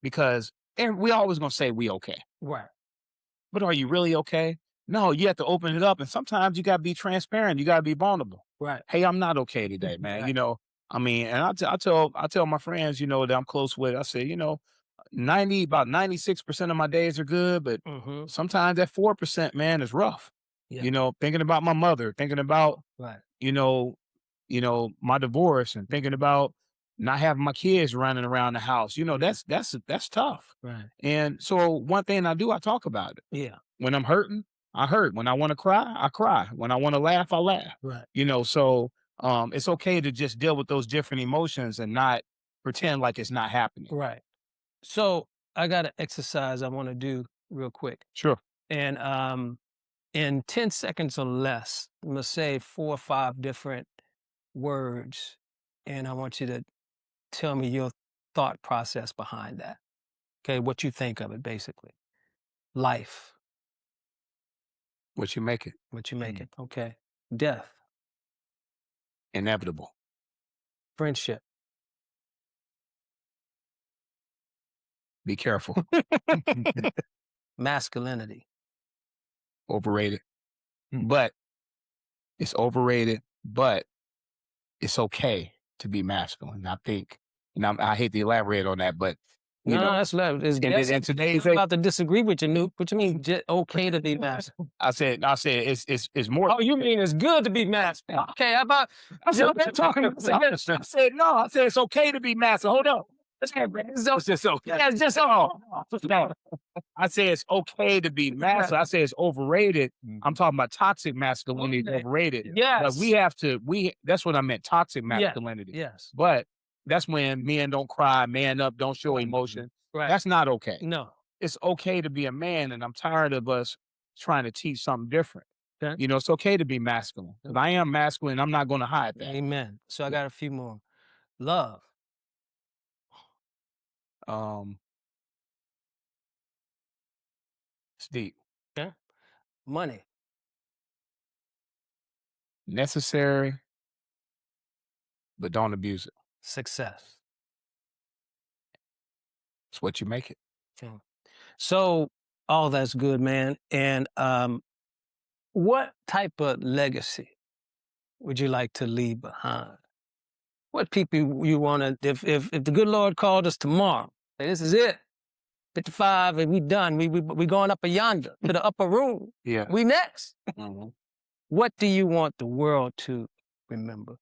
because we always gonna say we okay, Right. but are you really okay? No, you have to open it up, and sometimes you gotta be transparent. You gotta be vulnerable. Right. Hey, I'm not okay today, man. Right. And I tell my friends, that I'm close with. I say, 96% of my days are good, but Mhm. sometimes that 4%, man, is rough. Yeah. Thinking about my mother, thinking about, Right. you know, my divorce and thinking about not having my kids running around the house. That's tough. Right. And so one thing I do, I talk about it. Yeah. When I'm hurting, I hurt. When I want to cry, I cry. When I want to laugh, I laugh. Right. So it's okay to just deal with those different emotions and not pretend like it's not happening. Right. So I got an exercise I want to do real quick. Sure. And in 10 seconds or less, I'm gonna say 4 or 5 different words. And I want you to tell me your thought process behind that. Okay, what you think of it basically. Life, What you make it what you make it. Okay. Death, inevitable. friendship, Be careful. masculinity, Overrated. Mm. But it's overrated, but it's okay to be masculine. I think, and I hate to elaborate on that, but no, no, that's love. in today's I'm about to disagree with you, Nuke. What you mean okay to be masculine? I said it's more. Oh, you mean it's good to be masculine? Okay, how about I said, I'm talking. I said no. I said it's okay to be masculine. Hold on. It's just okay. Yeah, it's just no. I say it's okay to be masculine. I say it's overrated. I'm talking about toxic masculinity is overrated. Yes. But we have to. That's what I meant. Toxic masculinity. Yes. But that's when men don't cry, man up, don't show emotion. Right. That's not okay. No. It's okay to be a man, and I'm tired of us trying to teach something different. Okay. It's okay to be masculine. Because I am masculine. I'm not going to hide that. Amen. So I got a few more. Love, Um, it's deep, okay. Money, necessary, but don't abuse it. success. It's what you make it. Okay. So all that's good, man. And what type of legacy would you like to leave behind? What people you want to, if the good Lord called us tomorrow, say, this is it, 55, and we done. We going up a yonder to the upper room. Yeah. We next. Mhm. What do you want the world to remember?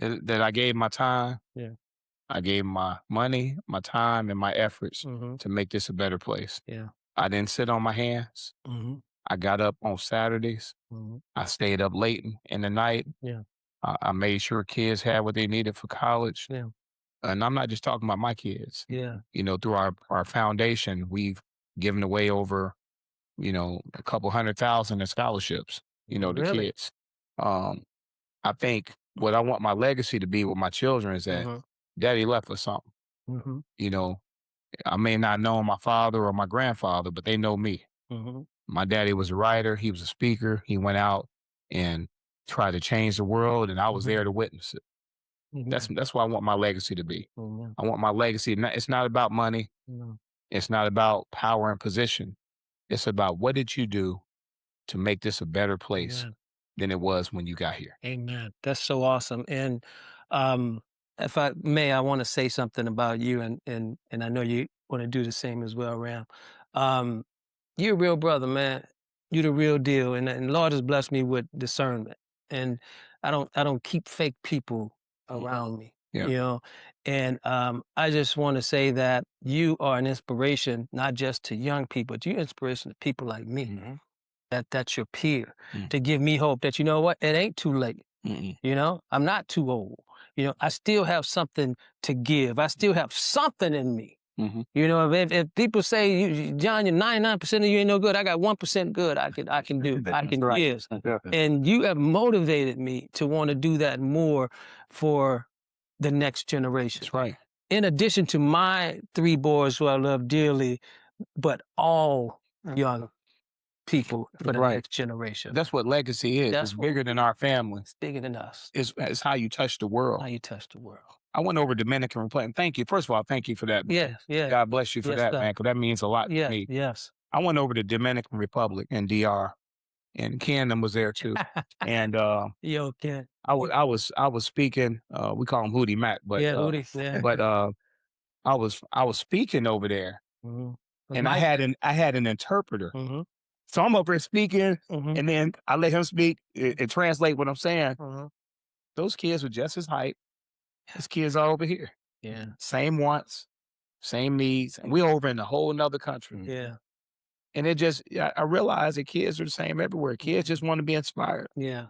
That I gave my time. Yeah. I gave my money, my time, and my efforts Mm-hmm. to make this a better place. Yeah. I didn't sit on my hands. Mm-hmm. I got up on Saturdays. Mm-hmm. I stayed up late in the night. Yeah. I made sure kids had what they needed for college. Yeah. And I'm not just talking about my kids. Yeah. Through our foundation, we've given away over you know, a couple 100,000 in scholarships, you know, to Really? kids. I think what I want my legacy to be with my children is that Mm-hmm. daddy left us something. Mm-hmm. You know, I may not know my father or my grandfather, but they know me. Mm-hmm. My daddy was a writer. He was a speaker. He went out and tried to change the world, and I was Mm-hmm. there to witness it. Mm-hmm. That's what I want my legacy to be. Mm-hmm. I want my legacy. It's not about money. Mm-hmm. It's not about power and position. It's about what did you do to make this a better place Amen. than it was when you got here. Amen. That's so awesome. And um, if I may, I want to say something about you, and I know you want to do the same as well, Ram. Um, you're a real brother, man. You're the real deal, and Lord has blessed me with discernment. And I don't keep fake people around me, Yeah. you know. And I just want to say that you are an inspiration, not just to young people, but you're inspiration to people like me. Mm-hmm. That's your peer, Mm. to give me hope that, you know what, it ain't too late. Mm-mm. You know, I'm not too old. You know, I still have something to give. I still have something in me. Mm-hmm. You know, if people say, John, you're 99% of you ain't no good. I got 1% good. I can do. I can right. give. Definitely. And you have motivated me to want to do that more for the next generation. That's right. In addition to my 3 boys who I love dearly, but all young people for the Right. next generation. That's what legacy is. That's It's what bigger than our family. It's bigger than us. It's how you touch the world. How you touch the world. I went over Dominican Republic. Thank you. First of all, thank you for that. Yes, yes. God bless you for Yes, that, sir. man, because that means a lot to Yes, me. yes. I went over to Dominican Republic and DR, and Ken was there too. And Yo, Ken. I was speaking. We call him Hootie Mac, but Yeah, Hootie. Yeah. but I was speaking over there, Mm-hmm. and I had an interpreter. Mm-hmm. So I'm over there speaking, Mm-hmm. and then I let him speak and translate what I'm saying. Mm-hmm. Those kids were just as hype as kids are over here. Yeah. Same wants, same needs, and we're over in a whole nother country. Yeah. And I realize that kids are the same everywhere. Kids just want to be inspired. Yeah.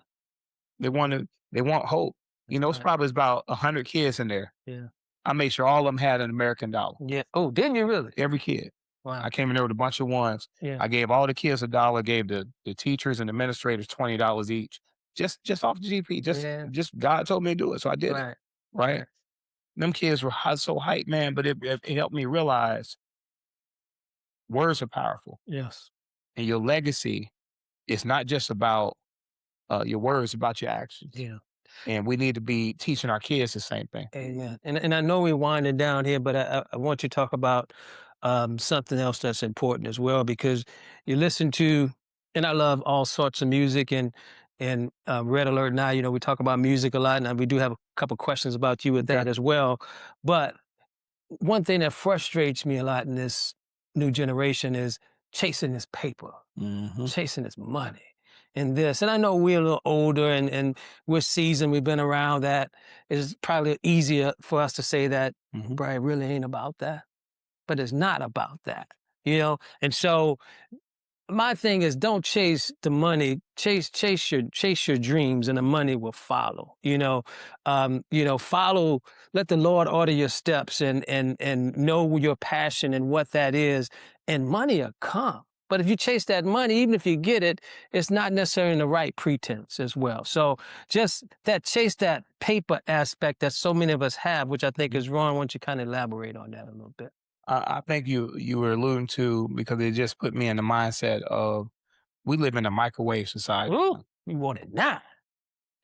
They want hope. You know, it's Right. probably about 100 kids in there. Yeah. I made sure all of them had an American dollar. Yeah. Oh, didn't you really? Every kid. Wow. I came in there with a bunch of ones. Yeah. I gave all the kids $1, gave the teachers and administrators $20 each. Just off the GP. Just God told me to do it. So I did it. Right. Right. Them kids were so hyped, man, but it helped me realize words are powerful. Yes. And your legacy is not just about your words, about your actions. Yeah. And we need to be teaching our kids the same thing. Amen. And I know we're winding down here, but I want you to talk about something else that's important as well, because you listen to, and I love all sorts of music, and Red Alert now, you know, we talk about music a lot, and we do have a couple questions about you with that as well. But one thing that frustrates me a lot in this new generation is chasing this paper, chasing this money. And this, and I know we're a little older and we're seasoned, we've been around that. It's probably easier for us to say that, bro, it really ain't about that. But it's not about that, you know? And so my thing is, don't chase the money, chase your dreams, and the money will follow. Follow. Let the Lord order your steps, and know your passion and what that is, and money will come. But if you chase that money, even if you get it, it's not necessarily in the right pretense as well. So just chase that paper aspect that so many of us have, which I think is wrong. Why don't you kind of elaborate on that a little bit? I think you were alluding to, because it just put me in the mindset of, we live in a microwave society. Ooh, you want it now.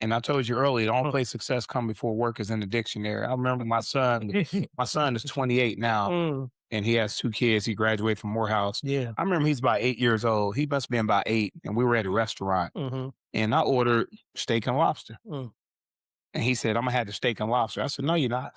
And I told you earlier, the only place success come before work is in the dictionary. I remember my son is 28 now, and he has 2 kids. He graduated from Morehouse. Yeah. I remember he's about 8 years old. He must have been about 8, and we were at a restaurant, and I ordered steak and lobster. And he said, I'm going to have the steak and lobster. I said, no, you're not.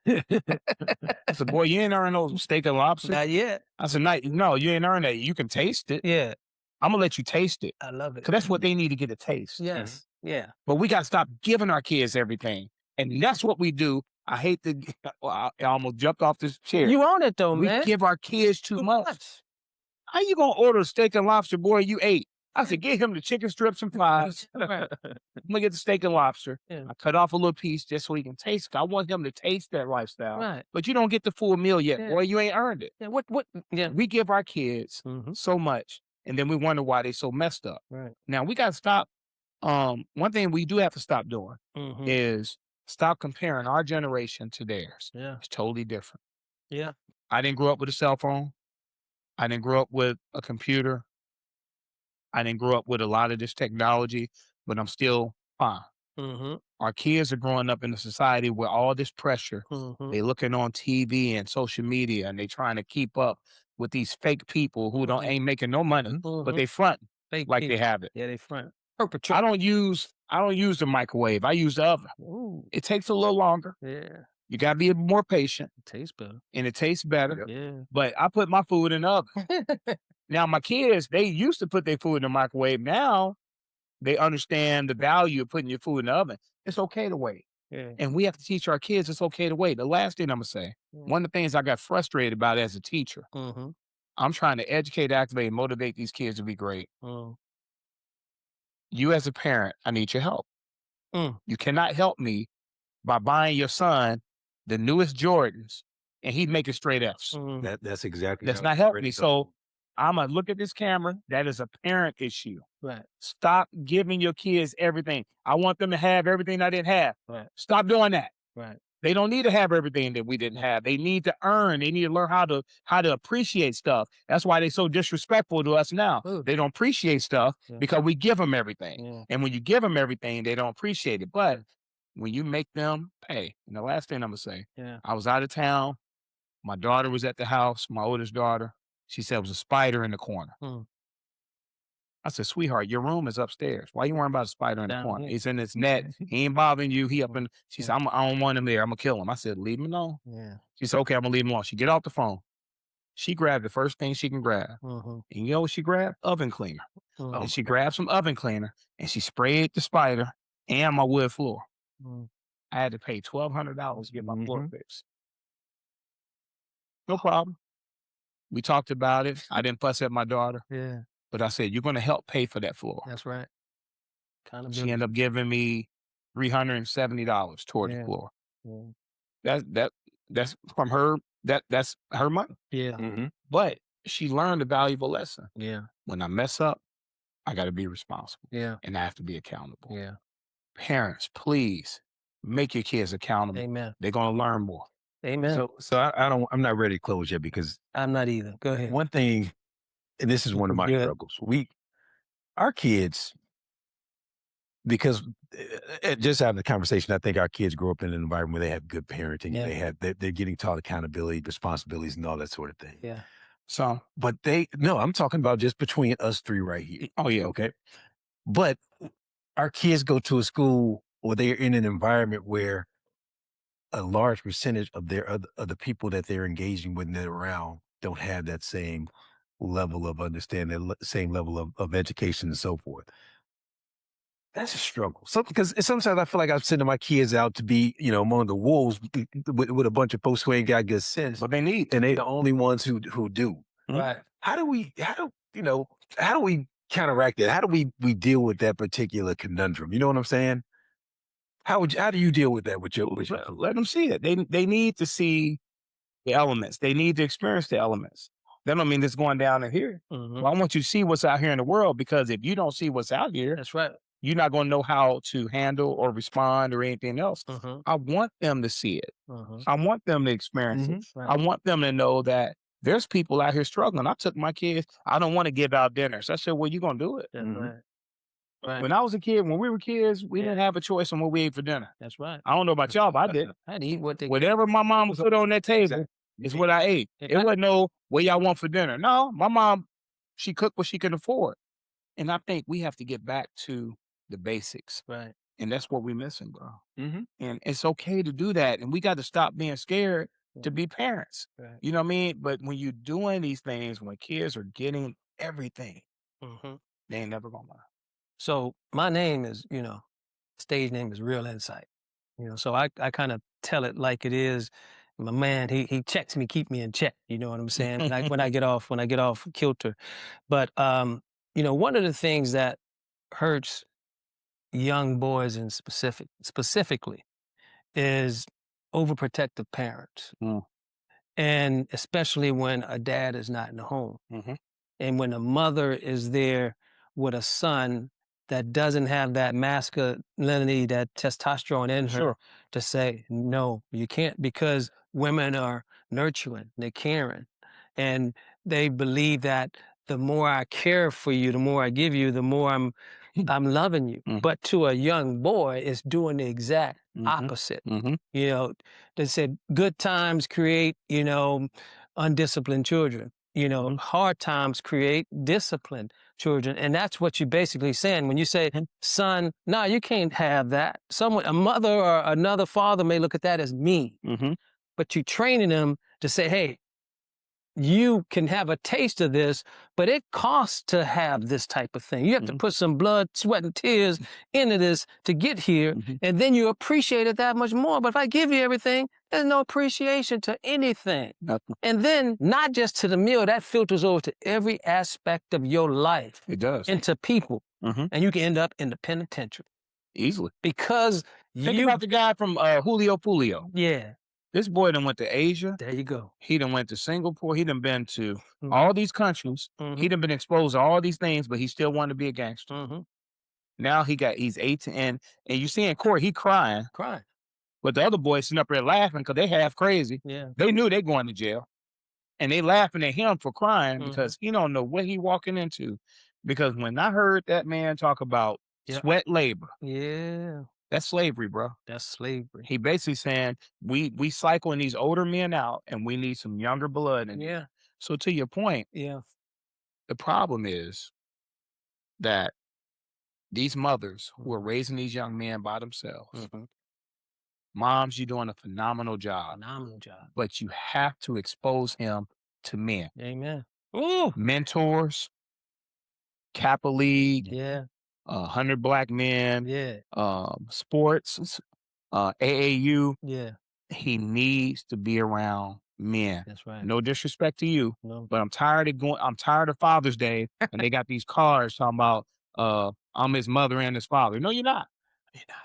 I said, boy, you ain't earned no steak and lobster. Not yet. I said, no, you ain't earned that. You can taste it. Yeah. I'm going to let you taste it. I love it. Because that's what they need to get a taste. Yes. Yeah. But we got to stop giving our kids everything. And that's what we do. I hate to, I almost jumped off this chair. You own it though, man. We give our kids too much. How you going to order steak and lobster, boy? You 8. I said, get him the chicken strips and fries. Right. I'm gonna get the steak and lobster. Yeah. I cut off a little piece just so he can taste it. I want him to taste that lifestyle. Right. But you don't get the full meal yet, Yeah. boy. You ain't earned it. Yeah. What? Yeah. We give our kids Mm-hmm. so much, and then we wonder why they so messed up. Right. Now we gotta stop. One thing we do have to stop doing Mm-hmm. is stop comparing our generation to theirs. Yeah. It's totally different. Yeah. I didn't grow up with a cell phone. I didn't grow up with a computer. I didn't grow up with a lot of this technology, but I'm still fine. Mm-hmm. Our kids are growing up in a society where all this pressure, Mm-hmm. they looking on TV and social media, and they trying to keep up with these fake people who ain't making no money, but they front Fake like people. they have it. Yeah, they front. I don't use the microwave. I use the oven. Ooh. It takes a little longer. Yeah. You got to be more patient, It tastes better. and it tastes better. Yeah. But I put my food in the oven. Now my kids, they used to put their food in the microwave. Now they understand the value of putting your food in the oven. It's okay to wait. Yeah. And we have to teach our kids it's okay to wait. The last thing I'm going to say, one of the things I got frustrated about as a teacher, Mm-hmm. I'm trying to educate, activate, and motivate these kids to be great. Mm. You as a parent, I need your help. Mm. You cannot help me by buying your son the newest Jordans and he's making straight Fs. Mm. That's exactly That's how not it's helping already me. going. So I'm going to look at this camera. That is a parent issue. Right. Stop giving your kids everything. I want them to have everything I didn't have. Right. Stop doing that. Right. They don't need to have everything that we didn't have. They need to earn. They need to learn how to appreciate stuff. That's why they're so disrespectful to us now. Ooh. They don't appreciate stuff because we give them everything. Yeah. And when you give them everything, they don't appreciate it. But when you make them pay, and the last thing I'm going to say, I was out of town. My daughter was at the house, my oldest daughter. She said it was a spider in the corner. Mm. I said, sweetheart, your room is upstairs. Why you worrying about a spider in the Down corner? here. He's in his net. He ain't bothering you. He up in. She said, I don't want him there. I'm gonna kill him. I said, leave him alone. Yeah. She said, okay, I'm gonna leave him alone. She get off the phone. She grabbed the first thing she can grab. Mm-hmm. And you know what she grabbed? Oven cleaner. Mm-hmm. And she grabbed some oven cleaner and she sprayed the spider and my wood floor. Mm-hmm. I had to pay $1,200 to get my floor fixed. No problem. We talked about it. I didn't fuss at my daughter. Yeah. But I said, you're going to help pay for that floor. That's right. Kind of. She ended up giving me $370 toward the floor. Yeah. That's from her. That's her money. Yeah. Mm-hmm. But she learned a valuable lesson. Yeah. When I mess up, I got to be responsible. Yeah. And I have to be accountable. Yeah. Parents, please make your kids accountable. Amen. They're going to learn more. Amen. So I'm not ready to close yet because I'm not either. Go ahead. one thing, and this is one of my struggles. Our kids, because just having the conversation, I think our kids grow up in an environment where they have good parenting. Yeah. They're getting taught accountability, responsibilities, and all that sort of thing. Yeah. So, but I'm talking about just between us three right here. Oh yeah. Okay. But our kids go to a school or they're in an environment where a large percentage of the people that they're engaging with and they're around don't have that same level of understanding, same level of education and so forth. That's a struggle. Because sometimes I feel like I'm sending my kids out to be, among the wolves with a bunch of folks who ain't got good sense. But they need. And they're the only ones who do. Right. How do we counteract that? How do we deal with that particular conundrum? You know what I'm saying? How do you deal with that with your Let them see it. They need to see the elements. They need to experience the elements. That don't mean it's going down in here. Mm-hmm. Well, I want you to see what's out here in the world, because if you don't see what's out here, That's right. you're not going to know how to handle or respond or anything else. Mm-hmm. I want them to see it. Mm-hmm. I want them to experience it. Right. I want them to know that there's people out here struggling. I took my kids. I don't want to give out dinners. I said, well, you're going to do it. That's right. Right. When I was a kid, when we were kids, we didn't have a choice on what we ate for dinner. That's right. I don't know about y'all, but I did. I'd eat what they Whatever my mom put on that table is what I ate. It wasn't no what y'all want for dinner. No, my mom, she cooked what she could afford. And I think we have to get back to the basics. Right. And that's what we're missing, bro. Mm-hmm. And it's okay to do that. And we got to stop being scared to be parents. Right. You know what I mean? But when you're doing these things, when kids are getting everything, they ain't never going to learn. So my name is, stage name is Real Insight. So I kind of tell it like it is. My man, he checks me, keep me in check. You know what I'm saying? When I get off kilter. But one of the things that hurts young boys in specifically is overprotective parents. Mm. And especially when a dad is not in the home. Mhm. And when a mother is there with a son that doesn't have that masculinity, that testosterone in her Sure. to say, no, you can't, because women are nurturing, they're caring. And they believe that the more I care for you, the more I give you, the more I'm loving you. Mhm. But to a young boy, it's doing the exact Mhm. opposite. Mhm. You know, they said good times create, undisciplined children. Mhm. Hard times create disciplined children. And that's what you're basically saying. When you say, son, no, you can't have that. A mother or another father may look at that as mean, Mhm. but you're training them to say, hey, you can have a taste of this, but it costs to have this type of thing. You have to Mhm. put some blood, sweat, and tears into this to get here, Mhm. and then you appreciate it that much more. But if I give you everything, there's no appreciation to anything. Nothing. And then not just to the meal, that filters over to every aspect of your life, It does. into people, Mhm. and you can end up in the penitentiary Easily. because Think you, about the guy from Julio Fulio. yeah, This boy done went to Asia. there you go. He done went to Singapore. He done been to Mhm. all these countries. Mhm. He done been exposed to all these things, but he still wanted to be a gangster. Mhm. Now he's 18, and you see in court he crying, Crying. but the other boys sitting up there laughing because they half crazy. Yeah. They knew they going to jail, and they laughing at him for crying Mhm. because he don't know what he walking into. Because when I heard that man talk about Yep. sweat labor, Yeah. that's slavery, bro. That's slavery. He basically saying we cycling these older men out, and we need some younger blood in Yeah. here. So to your point, Yeah. the problem is that these mothers who are Mhm. raising these young men by themselves, Mhm. moms, you're doing a phenomenal job, Phenomenal job. but you have to expose him to men, Amen. Ooh. mentors, Kappa League, Yeah. 100 Black Men, Yeah. sports, AAU. Yeah. He needs to be around men. That's right. No disrespect to you, No. but I'm tired of Father's Day and they got these cards talking about I'm his mother and his father. No, you're not. You're not.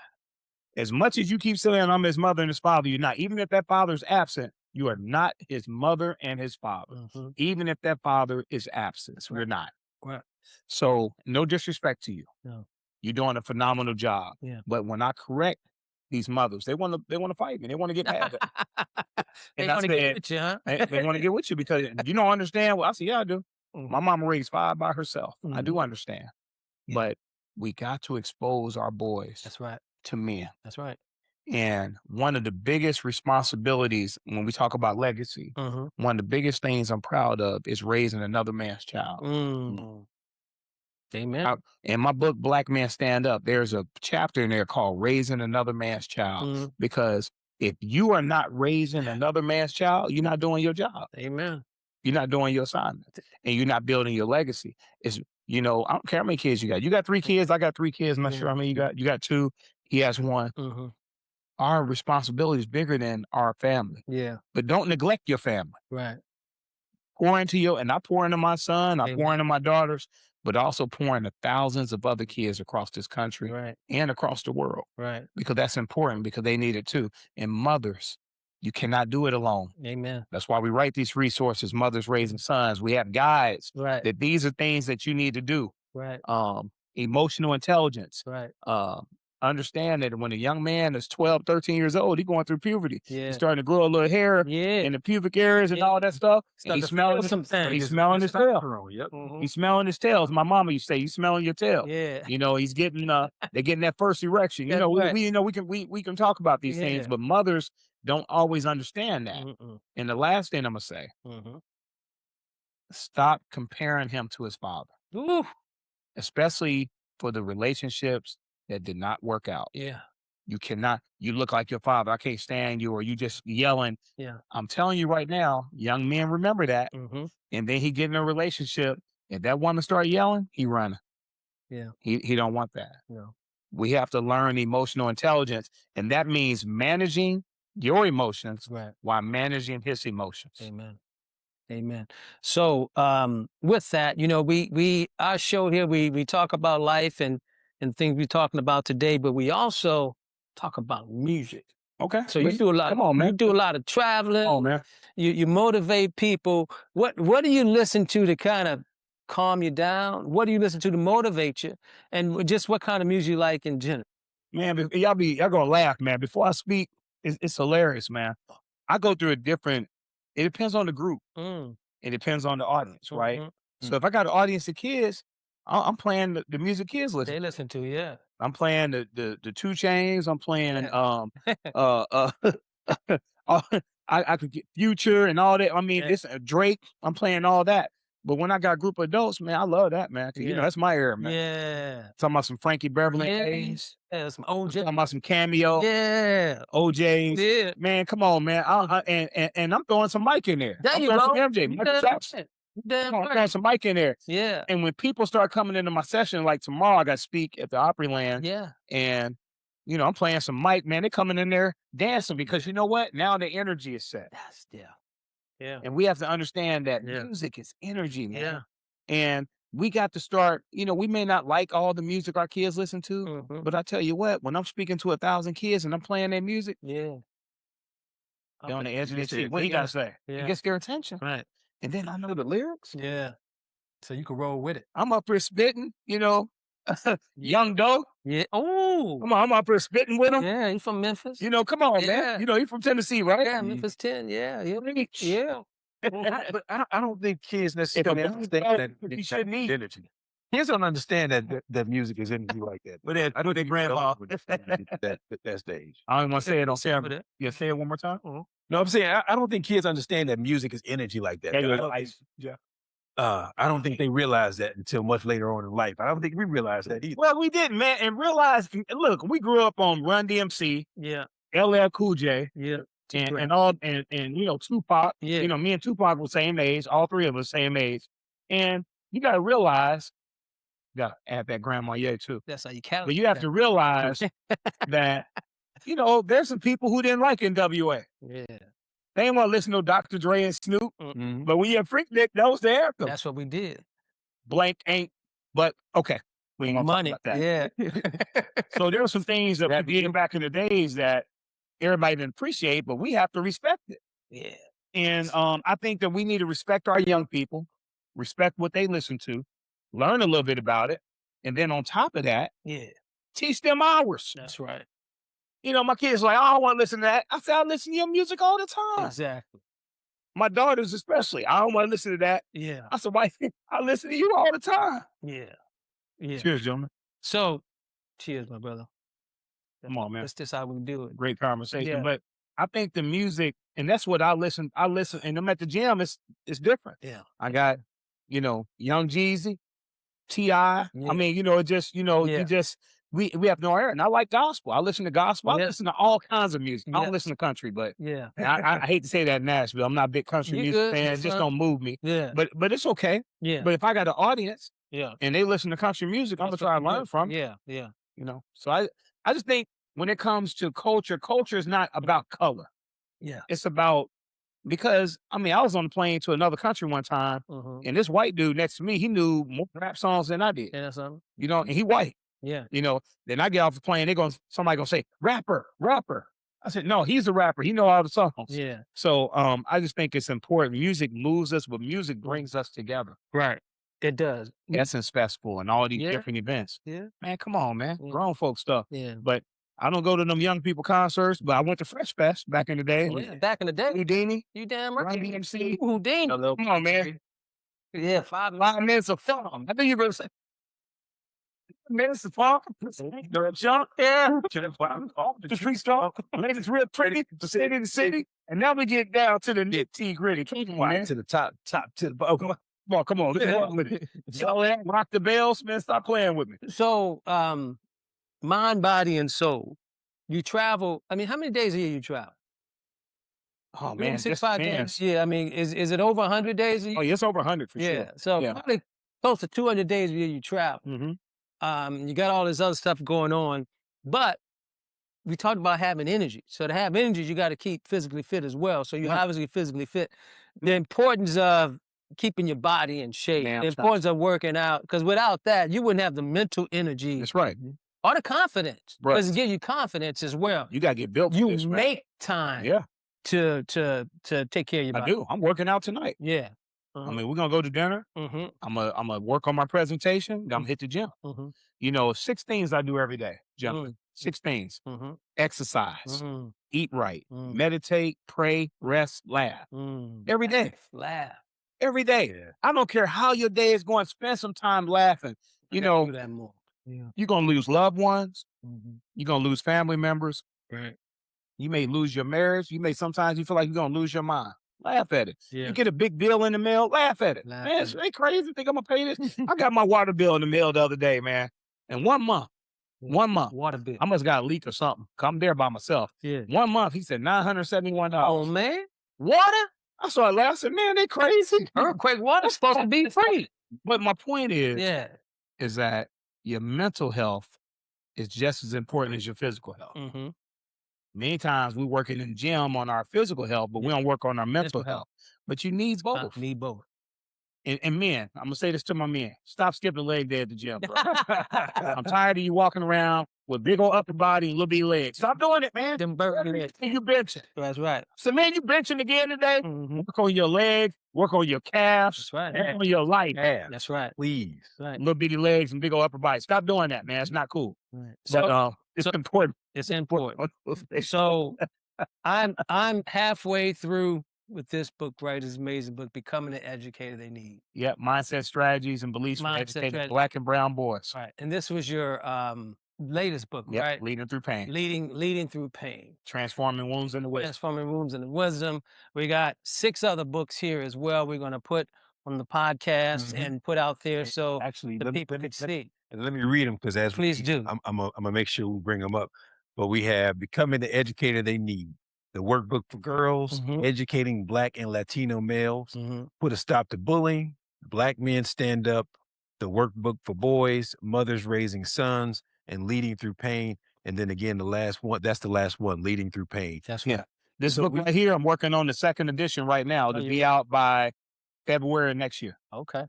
As much as you keep saying I'm his mother and his father, you're not. Even if that father's absent, you are not his mother and his father. Mhm. Even if that father is absent, That's you're right. not. Right. So no disrespect to you. No. You're doing a phenomenal job. Yeah. But when I correct these mothers, they want to fight me. They want to get mad at me. They And I wanna get said, with you, huh? they want to get with you because you don't understand. Well, I said, yeah, I do. Mhm. My mama raised 5 by herself. I Mhm. do understand. Yeah. But we got to expose our boys That's right. to men. That's right. And one of the biggest responsibilities when we talk about legacy, Mhm. one of the biggest things I'm proud of is raising another man's child. Mm. Amen. In my book, Black Men Stand Up, there's a chapter in there called Raising Another Man's Child. Mhm. Because if you are not raising another man's child, you're not doing your job. Amen. You're not doing your assignment and you're not building your legacy. It's, I don't care how many kids you got. You got 3 kids. I got 3 kids. I'm not Yeah. sure how many you got 2. He has 1. Mhm. Our responsibility is bigger than our family, Yeah. but don't neglect your family. Right. Pour into and I pour into my son, I pour Amen. into my daughters, but also pour into thousands of other kids across this country Right. and across the world Right. because that's important because they need it too. And mothers, you cannot do it alone. Amen. That's why we write these resources, Mothers Raising Sons. We have guides Right. that these are things that you need to do. Right. Emotional intelligence. Right. Understand that when a young man is 12, 13 years old, he's going through puberty. Yeah. He's starting to grow a little hair Yeah. in the pubic areas and Yeah. all that stuff. And Start he's to smelling feel some things. he's smelling his tail. Yep. Mhm. He's smelling his tail. As my mama used to say, you smelling your tail. Yeah. He's getting they're getting that first erection. That's right. We can talk about these things, Yeah. but mothers don't always understand that. Mm-mm. And the last thing I'm gonna say, Mhm. stop comparing him to his father, Ooh. especially for the relationships that did not work out. Yeah. You cannot, you look like your father. I can't stand you, or you just yelling. Yeah. I'm telling you right now, young men remember that. Mhm. And then he get in a relationship. If that woman start yelling, he running. Yeah. He don't want that. No. We have to learn emotional intelligence. And that means managing your emotions Right. while managing his emotions. Amen. Amen. So, with that, our show here, we talk about life and things we're talking about today, but we also talk about music. Okay. So you do a lot. Come on, man. You do a lot of traveling. Come on, man. You motivate people. What do you listen to kind of calm you down? What do you listen to motivate you? And just what kind of music you like in general? Man, y'all gonna laugh, man. Before I speak, it's hilarious, man. I go through it depends on the group. Mm. It depends on the audience, right? Mhm. So if I got an audience of kids, I'm playing the music kids listen. They listen to, yeah. I'm playing the 2 Chains. I'm playing I could get Future and all that. I mean, Yeah. it's Drake. I'm playing all that. But when I got a group of adults, man, I love that, man. 'Cause, Yeah. that's my era, man. Yeah. Talking about some Frankie Beverly Yeah. Hayes. Yeah, some I'm OJ. talking about some Cameo. Yeah. OJs. Yeah. Man, come on, man. And I'm throwing some Mike in there. There I'm you throwing go. some MJ, You Michael damn Jackson. right. You damn Come on, I'm right. throwing some Mike in there. Yeah. And when people start coming into my session, like tomorrow, I got to speak at the Opryland. Yeah. And, I'm playing some Mike, man. They're coming in there dancing because you know what? Now the energy is set. Yes, yeah. Yeah. And we have to understand that Yeah. music is energy, man. Yeah. And we got to start, we may not like all the music our kids listen to, Mhm. but I tell you what, when I'm speaking to 1,000 kids and I'm playing their music, Yeah. they're on the edge of their Yes, seat. it- What you yeah. got to say? Yeah. It gets their attention. Right. And then I know the lyrics. Yeah. So you can roll with it. I'm up here spitting, young dope. Yeah. Oh. Come on, I'm up here spitting with them. Yeah, you from Memphis? Come on, Yeah. man. You from Tennessee, right? Yeah, Memphis 10. Yeah. Yeah. Preach. Yeah. But I don't think kids If a necessarily man understand don't, that he it's shouldn't eat. energy. Kids don't understand that music is energy like that. But then, I don't think grandpa. that stage. I don't want to say it on But camera. Yeah, say it one more time. No, I'm saying I don't think kids understand that music is energy like that. Yeah. I don't think they realize that until much later on in life. I don't think we realize that either. Well, we didn't, man. And realize, look, we grew up on Run DMC, Yeah. LL Cool J, Yeah. and all, and Tupac. Yeah. Me and Tupac were same age. All three of us same age. And you got to realize, got to add that grandma yeah too. That's how you count. But you have to realize that, there's some people who didn't like NWA. Yeah. They didn't want to listen to Dr. Dre and Snoop. Mhm. But when you have Freaknik, that was the anthem. That's what we did. Blank ain't, but okay. We ain't gonna Money. talk about that. Yeah. So there were some things that we did back in the days that everybody didn't appreciate, but we have to respect it. Yeah. And I think that we need to respect our young people, respect what they listen to, learn a little bit about it, and then on top of that, Yeah. teach them ours. That's right. My kids are like, I don't want to listen to that. I say, I listen to your music all the time. Exactly. My daughters especially. I don't want to listen to that. Yeah. I said, why? I listen to you all the time. Yeah. Yeah. Cheers, gentlemen. So, cheers, my brother. Come on, man. That's just how we do it. Great conversation. Yeah. But I think the music, and that's what I listen, and I'm at the gym, it's different. Yeah. I got, Young Jeezy, T.I. Yeah. I mean, it just, Yeah. you just, we have no air. And I like gospel. I listen to gospel. I Yeah. listen to all kinds of music. I Yeah. don't listen to country, but Yeah. I hate to say that in Nashville. I'm not a big country You music good. fan. It It's just fine. don't move me. Yeah. But it's okay. Yeah. But if I got an audience Yeah. and they listen to country music, I'm going to try to learn from it. Yeah. Yeah. So I just think when it comes to culture is not about color. Yeah. It's about, because I was on the plane to another country one time, Mhm. and this white dude next to me, he knew more rap songs than I did. Yeah, that's something. And he white. Yeah. Then I get off the plane, somebody gonna say, rapper. I said, no, he's a rapper. He know all the songs. Yeah. So I just think it's important. Music moves us, but music brings us together. Right. It does. Essence Festival and all these Yeah. different events. Yeah. Man, come on, man. Yeah. Grown folk stuff. Yeah. But I don't go to them young people concerts, but I went to Fresh Fest back in the day. Yeah. Back in the day. Houdini, You damn Run right. DMC. Houdini. Come on, man. Yeah. 5 minutes of fun. I think you're going to say 5 minutes of fun. The jump. Yeah. The street talk. It's real pretty. The city. And now we get down to the nitty gritty. Come on, man. To the top to the bottom. Come on. Let's walk with it. So, rock the bells, man. Stop playing with me. So, mind, body, and soul. You travel. How many days a year you travel? Oh, man. 65 days. Yeah. Is it over 100 days a year? Oh, yeah, it's over 100 for Yeah. sure. So Yeah. probably close to 200 days a year you travel. Mm-hmm. You got all this other stuff going on, but we talked about having energy. So to have energy, you got to keep physically fit as well. So you're Yeah. obviously physically fit. the importance of keeping your body in shape, the importance of working out, because without that, you wouldn't have the mental energy. That's right. Or the confidence, Right. because it gives you confidence as well. You got to get built for You this, man. make time Yeah, to take care of your I body. do. I'm working out tonight. Yeah. I mean, we're going to go to dinner. Mm-hmm. I'm gonna work on my presentation. I'm gonna hit the gym. Mm-hmm. You know, 6 things I do every day, gentlemen. Mm. 6 things. Mm-hmm. Exercise, Mm. eat right, Mm. meditate, pray, rest, laugh. Every day. Laugh. Every day. Yeah. I don't care how your day is going, spend some time laughing. You know, Do that more. Yeah. you're gonna lose loved ones, Mm-hmm. you're gonna lose family members, Right. you may lose your marriage, sometimes you feel like you're gonna lose your mind. Laugh at it. Yeah. You get a big bill in the mail, laugh at it. Laugh Man, at they crazy. Think I'm gonna pay this? I got my water bill in the mail the other day, man. And 1 month, 1 month, Water bill. I must got a leak or something. 'Cause I'm there by myself. Yeah. 1 month, he said $971. Oh man, water? I started laughing. I said, man, they crazy. Earthquake water's supposed to be free. But my point is Yeah. that your mental health is just as important as your physical health. Mm-hmm. Many times we working in the gym on our physical health, but we don't work on our mental health. But you need both. Need both. And men, I'm gonna say this to my men: stop skipping leg day at the gym, bro. I'm tired of you walking around with big old upper body and little bitty legs. Stop doing it, man. Them burger legs. You benching. That's right. So, man, you benching again today. Mm-hmm. Work on your legs. Work on your calves. That's right. Work on your life. Yeah. That's right. Please. Right. Little bitty legs and big old upper body. Stop doing that, man. It's not cool. Right. But it's important. It's important. So I'm halfway through with this book, right? This amazing book, Becoming the Educator They Need. Yep, mindset strategies and beliefs for educated Black and brown boys. Right. And this was your latest book, Yep, right? Leading Through Pain. Leading through pain. Transforming wounds into wisdom. Transforming wounds into wisdom. We got 6 other books here as well. We're going to put on the podcast and put out there so Actually, the people can see. And let me read them because Please do. I'm gonna make sure we bring them up. But we have Becoming the Educator They Need, the workbook for girls, educating Black and Latino males, put a stop to bullying, Black men stand up, the workbook for boys, mothers raising sons, and leading through pain. And then again, the last one, that's the last one, leading through pain. That's right. This book right here, I'm working on the 2nd edition right now to be out by February next year. Okay.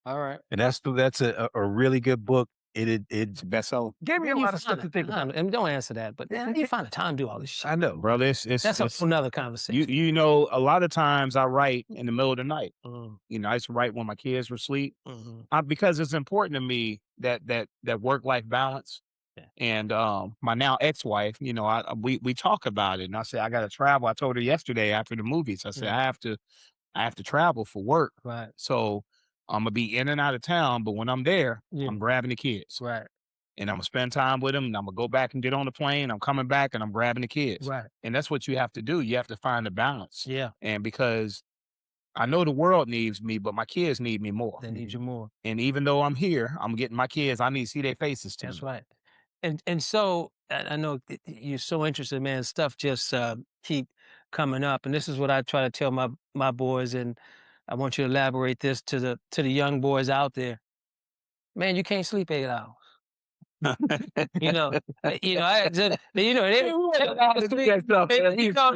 All right. And that's a really good book. It's bestseller. Gave me a lot of stuff to think about. And don't answer that, but you find the time to do all this shit. I know, bro. That's another conversation. You know, a lot of times I write in the middle of the night. You know, I used to write when my kids were asleep because it's important to me that work-life balance. Yeah. And my now ex-wife, you know, we talk about it, and I said I got to travel. I told her yesterday after the movies. I said I have to travel for work. Right. So I'm gonna be in and out of town, but when I'm there, I'm grabbing the kids. Right. And I'm gonna spend time with them, and I'm gonna go back and get on the plane. I'm coming back and I'm grabbing the kids. Right. And that's what you have to do. You have to find a balance. Yeah. And because I know the world needs me, but my kids need me more. They need you more. And even though I'm here, I'm getting my kids. I need to see their faces too. That's right. And so I know you're so interested, man. Stuff just keep coming up, and this is what I try to tell my boys, and I want you to elaborate this to the young boys out there. Man, you can't sleep 8 hours. I just, they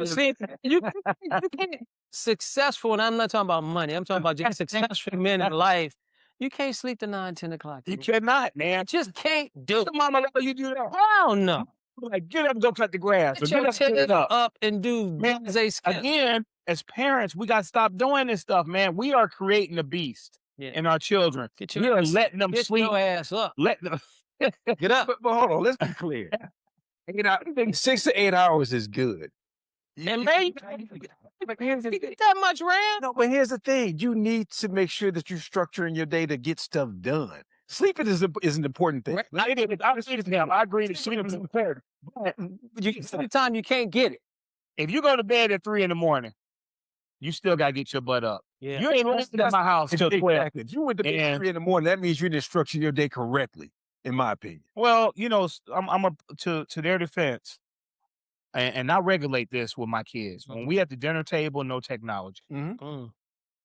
sleep. You can't successful, and I'm not talking about money. I'm talking about just successful men in life. You can't sleep to 9, 10 o'clock. You cannot, man. Just can't do it. The mama let you do that. Hell no. Like, get up and go cut the grass. Get up and do. Man, again, as parents, we got to stop doing this stuff, man. We are creating a beast in our children. We are letting them sleep. Get your ass up. Let them get up. But hold on, let's be clear. I think 6 to 8 hours is good. And man, that much RAM? No, but here's the thing. You need to make sure that you're structuring your day to get stuff done. Sleeping is an important thing. I agree that sleep is important. But sometimes you can't get it. If you go to bed at 3 a.m, you still got to get your butt up. Yeah. You ain't listening at my house till 12. If you went to bed at 3 a.m, that means you didn't structure your day correctly, in my opinion. Well, you know, to their defense, and I regulate this with my kids. When we at the dinner table, no technology.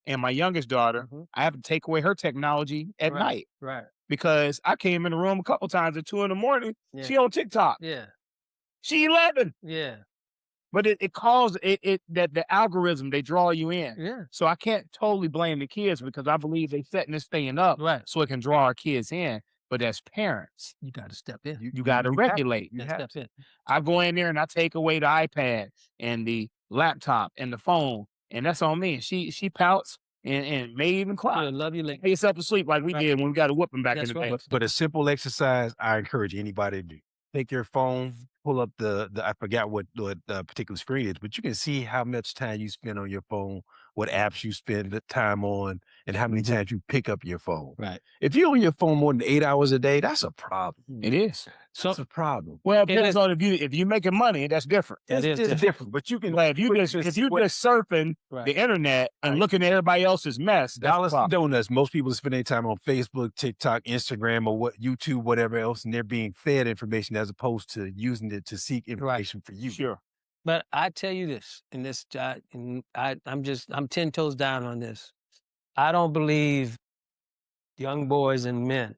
And my youngest daughter, I have to take away her technology at night. Right. Because I came in the room a couple times at 2 a.m. She on TikTok. Yeah. She 11. Yeah. But it calls that the algorithm, they draw you in. Yeah. So I can't totally blame the kids because I believe they setting this thing up Right. so it can draw our kids in. But as parents, You got to step in. you got to regulate. You have to step in. I go in there and I take away the iPad and the laptop and the phone, and that's on me. And she pouts and may even cry. Yeah, love you later. Put yourself to sleep like we did when we got a whooping back in the day. But a simple exercise, I encourage anybody to do. Take your phone, pull up the I forgot what the particular screen is, but you can see how much time you spend on your phone, what apps you spend the time on, and how many times you pick up your phone. Right. If you're on your phone more than 8 hours a day, that's a problem. It is. That's a problem. Well, it depends on if you're making money, that's different. That is It's different. But you can. Like if you're just surfing the internet and looking at everybody else's mess, dollars and donuts. Most people spend their time on Facebook, TikTok, Instagram, or YouTube, whatever else, and they're being fed information as opposed to using it to seek information for you. Sure. But I tell you this, I'm 10 toes down on this. I don't believe young boys and men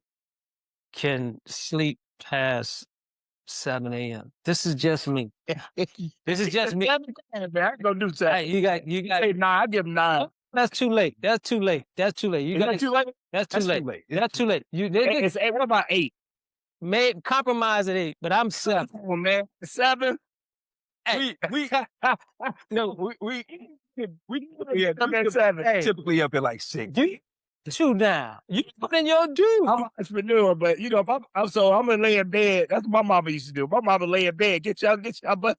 can sleep past 7 a.m. This is just me. This is just me. I can go do that. Hey, you got. Hey, 9. I give them 9. That's too late. That's too late. That's too late. Is that too late? That's too late. That's too late. What about 8? May compromise at 8, but I'm 7. Oh man, 7. Hey, We typically up at like 6. Two now. You put in your due. I'm an entrepreneur, but if I'm gonna lay in bed. That's what my mama used to do. My mama lay in bed, get y'all butt.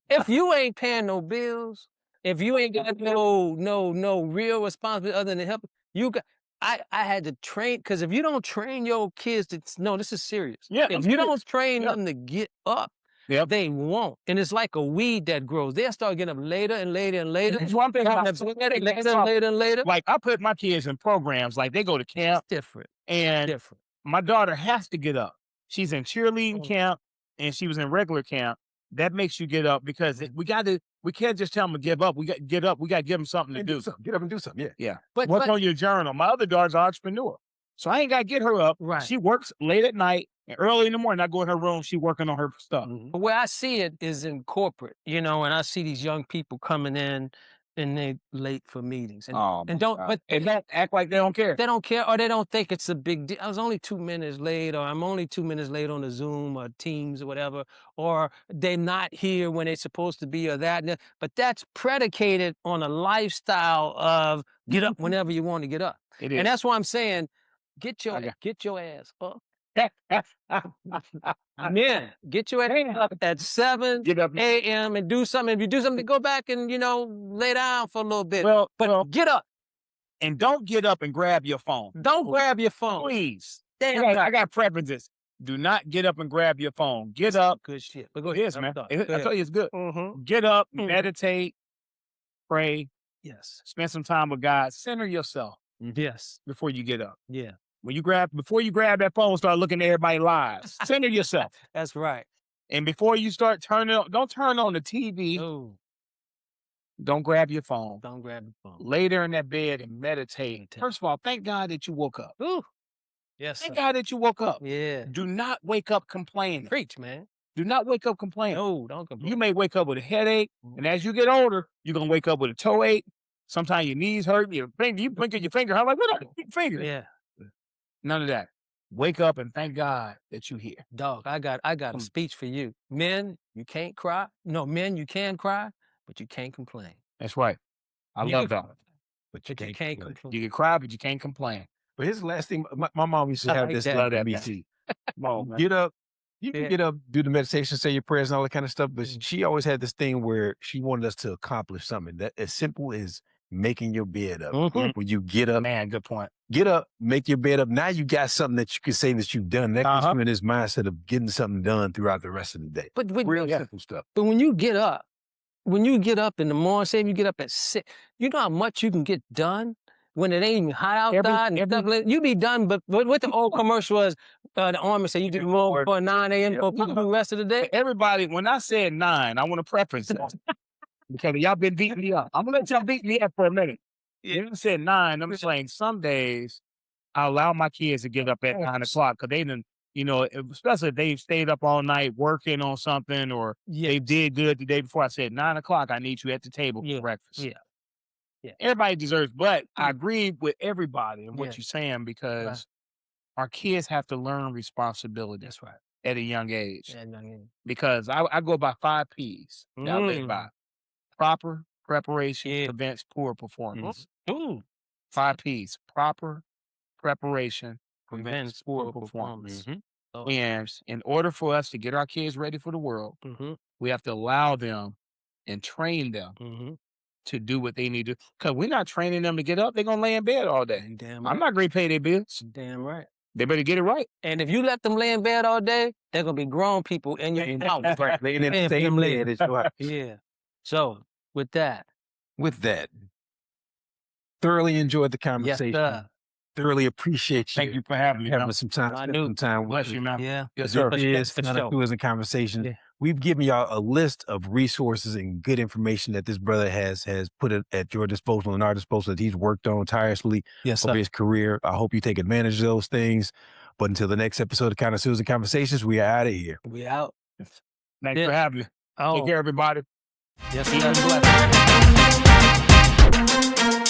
If you ain't paying no bills, if you ain't got no real responsibility other than help, you got. I had to train, because if you don't train your kids this is serious. Yeah, if you don't train them to get up, they won't. And it's like a weed that grows. They'll start getting up later and later and later. That's one thing later and later. Like I put my kids in programs, like they go to camp. It's different. And my daughter has to get up. She's in cheerleading camp and she was in regular camp. That makes you get up because we can't just tell them to give up. We got to get up. We got to give them something to do. Get up and do something. Yeah. But what's on your journal? My other daughter's an entrepreneur. So I ain't got to get her up. Right. She works late at night and early in the morning. I go in her room. She working on her stuff. But where I see it is in corporate, and I see these young people coming in and they're late for meetings. And don't act like they don't care. They don't care, or they don't think it's a big deal. I was only 2 minutes late, or I'm only 2 minutes late on the Zoom or Teams or whatever, or they're not here when they're supposed to be, or that. But that's predicated on a lifestyle of get up whenever you want to get up. It is. And that's why I'm saying, get your ass up. Man, get your ass up at 7 a.m. and do something. If you do something, go back and, lay down for a little bit. But get up. And don't get up and grab your phone. Don't grab your phone. Please. I got preferences. Do not get up and grab your phone. Get up. Good shit. But go ahead. Yes, man. I tell you, it's good. Get up, meditate, pray. Yes. Spend some time with God. Center yourself. Yes. Before you get up. Yeah. Before you grab that phone, start looking at everybody's lives. Center yourself. That's right. And before you start don't turn on the TV. No. Don't grab your phone. Don't grab your phone. Lay there in that bed and meditate. First of all, thank God that you woke up. Ooh. Yes. Thank God that you woke up. Yeah. Do not wake up complaining. Preach, man. Do not wake up complaining. No, don't complain. You may wake up with a headache, and as you get older, you're gonna wake up with a toe ache. Sometimes your knees hurt, you blink at your finger. I'm like, what are your finger? Yeah. None of that. Wake up and thank God that you're here. Dog, I got a speech for you. Men, you can't cry. No, men, you can cry, but you can't complain. That's right. I love that. But you can't complain. You can cry, but you can't complain. But here's the last thing. My mom used to have this. Love that. Get up. You can get up, do the meditation, say your prayers and all that kind of stuff. But she always had this thing where she wanted us to accomplish something that as simple as making your bed up. When you get up, man, good point. Get up, make your bed up. Now you got something that you can say that you've done. That puts you in this mindset of getting something done throughout the rest of the day. But real simple stuff. But when you get up in the morning, say if you get up at 6, you know how much you can get done when it ain't even hot outside and stuff. You be done, but what the old commercial was, the Army said you do more for 9 a.m. for the rest of the day. Everybody, when I said 9, I want to preference that. Because y'all been beating me up. I'm going to let y'all beat me up for a minute. When I said 9, I'm saying some days I allow my kids to get up at 9 o'clock because especially if they've stayed up all night working on something or they did good the day before. I said 9 o'clock. I need you at the table for breakfast. Yeah. Everybody deserves, but I agree with everybody and what you're saying because our kids have to learn responsibility. That's right. At a young age. At a young age. Because I go by 5 P's that I live by. Proper preparation prevents poor performance. 5 P's. Proper preparation prevents poor performance. And in order for us to get our kids ready for the world, we have to allow them and train them to do what they need to. Because we're not training them to get up. They're going to lay in bed all day. Damn right. I'm not going to pay their bills. Damn right. They better get it right. And if you let them lay in bed all day, they're going to be grown people in your house. Right. Laying in the same bed as your house. Yeah. So with that. Thoroughly enjoyed the conversation. Yes, sir. Thoroughly appreciate you. Thank you for having me. Having some time. Some time. Bless you, man. Yeah. Yes, sir. Connoisseurs and Conversations. We've given y'all a list of resources and good information that this brother has put at your disposal and our disposal that he's worked on tirelessly over his career. I hope you take advantage of those things. But until the next episode of Connoisseurs and Conversations, we are out of here. We out. Thanks for having me. Take care, everybody. Yes, Peace sir. and blessings.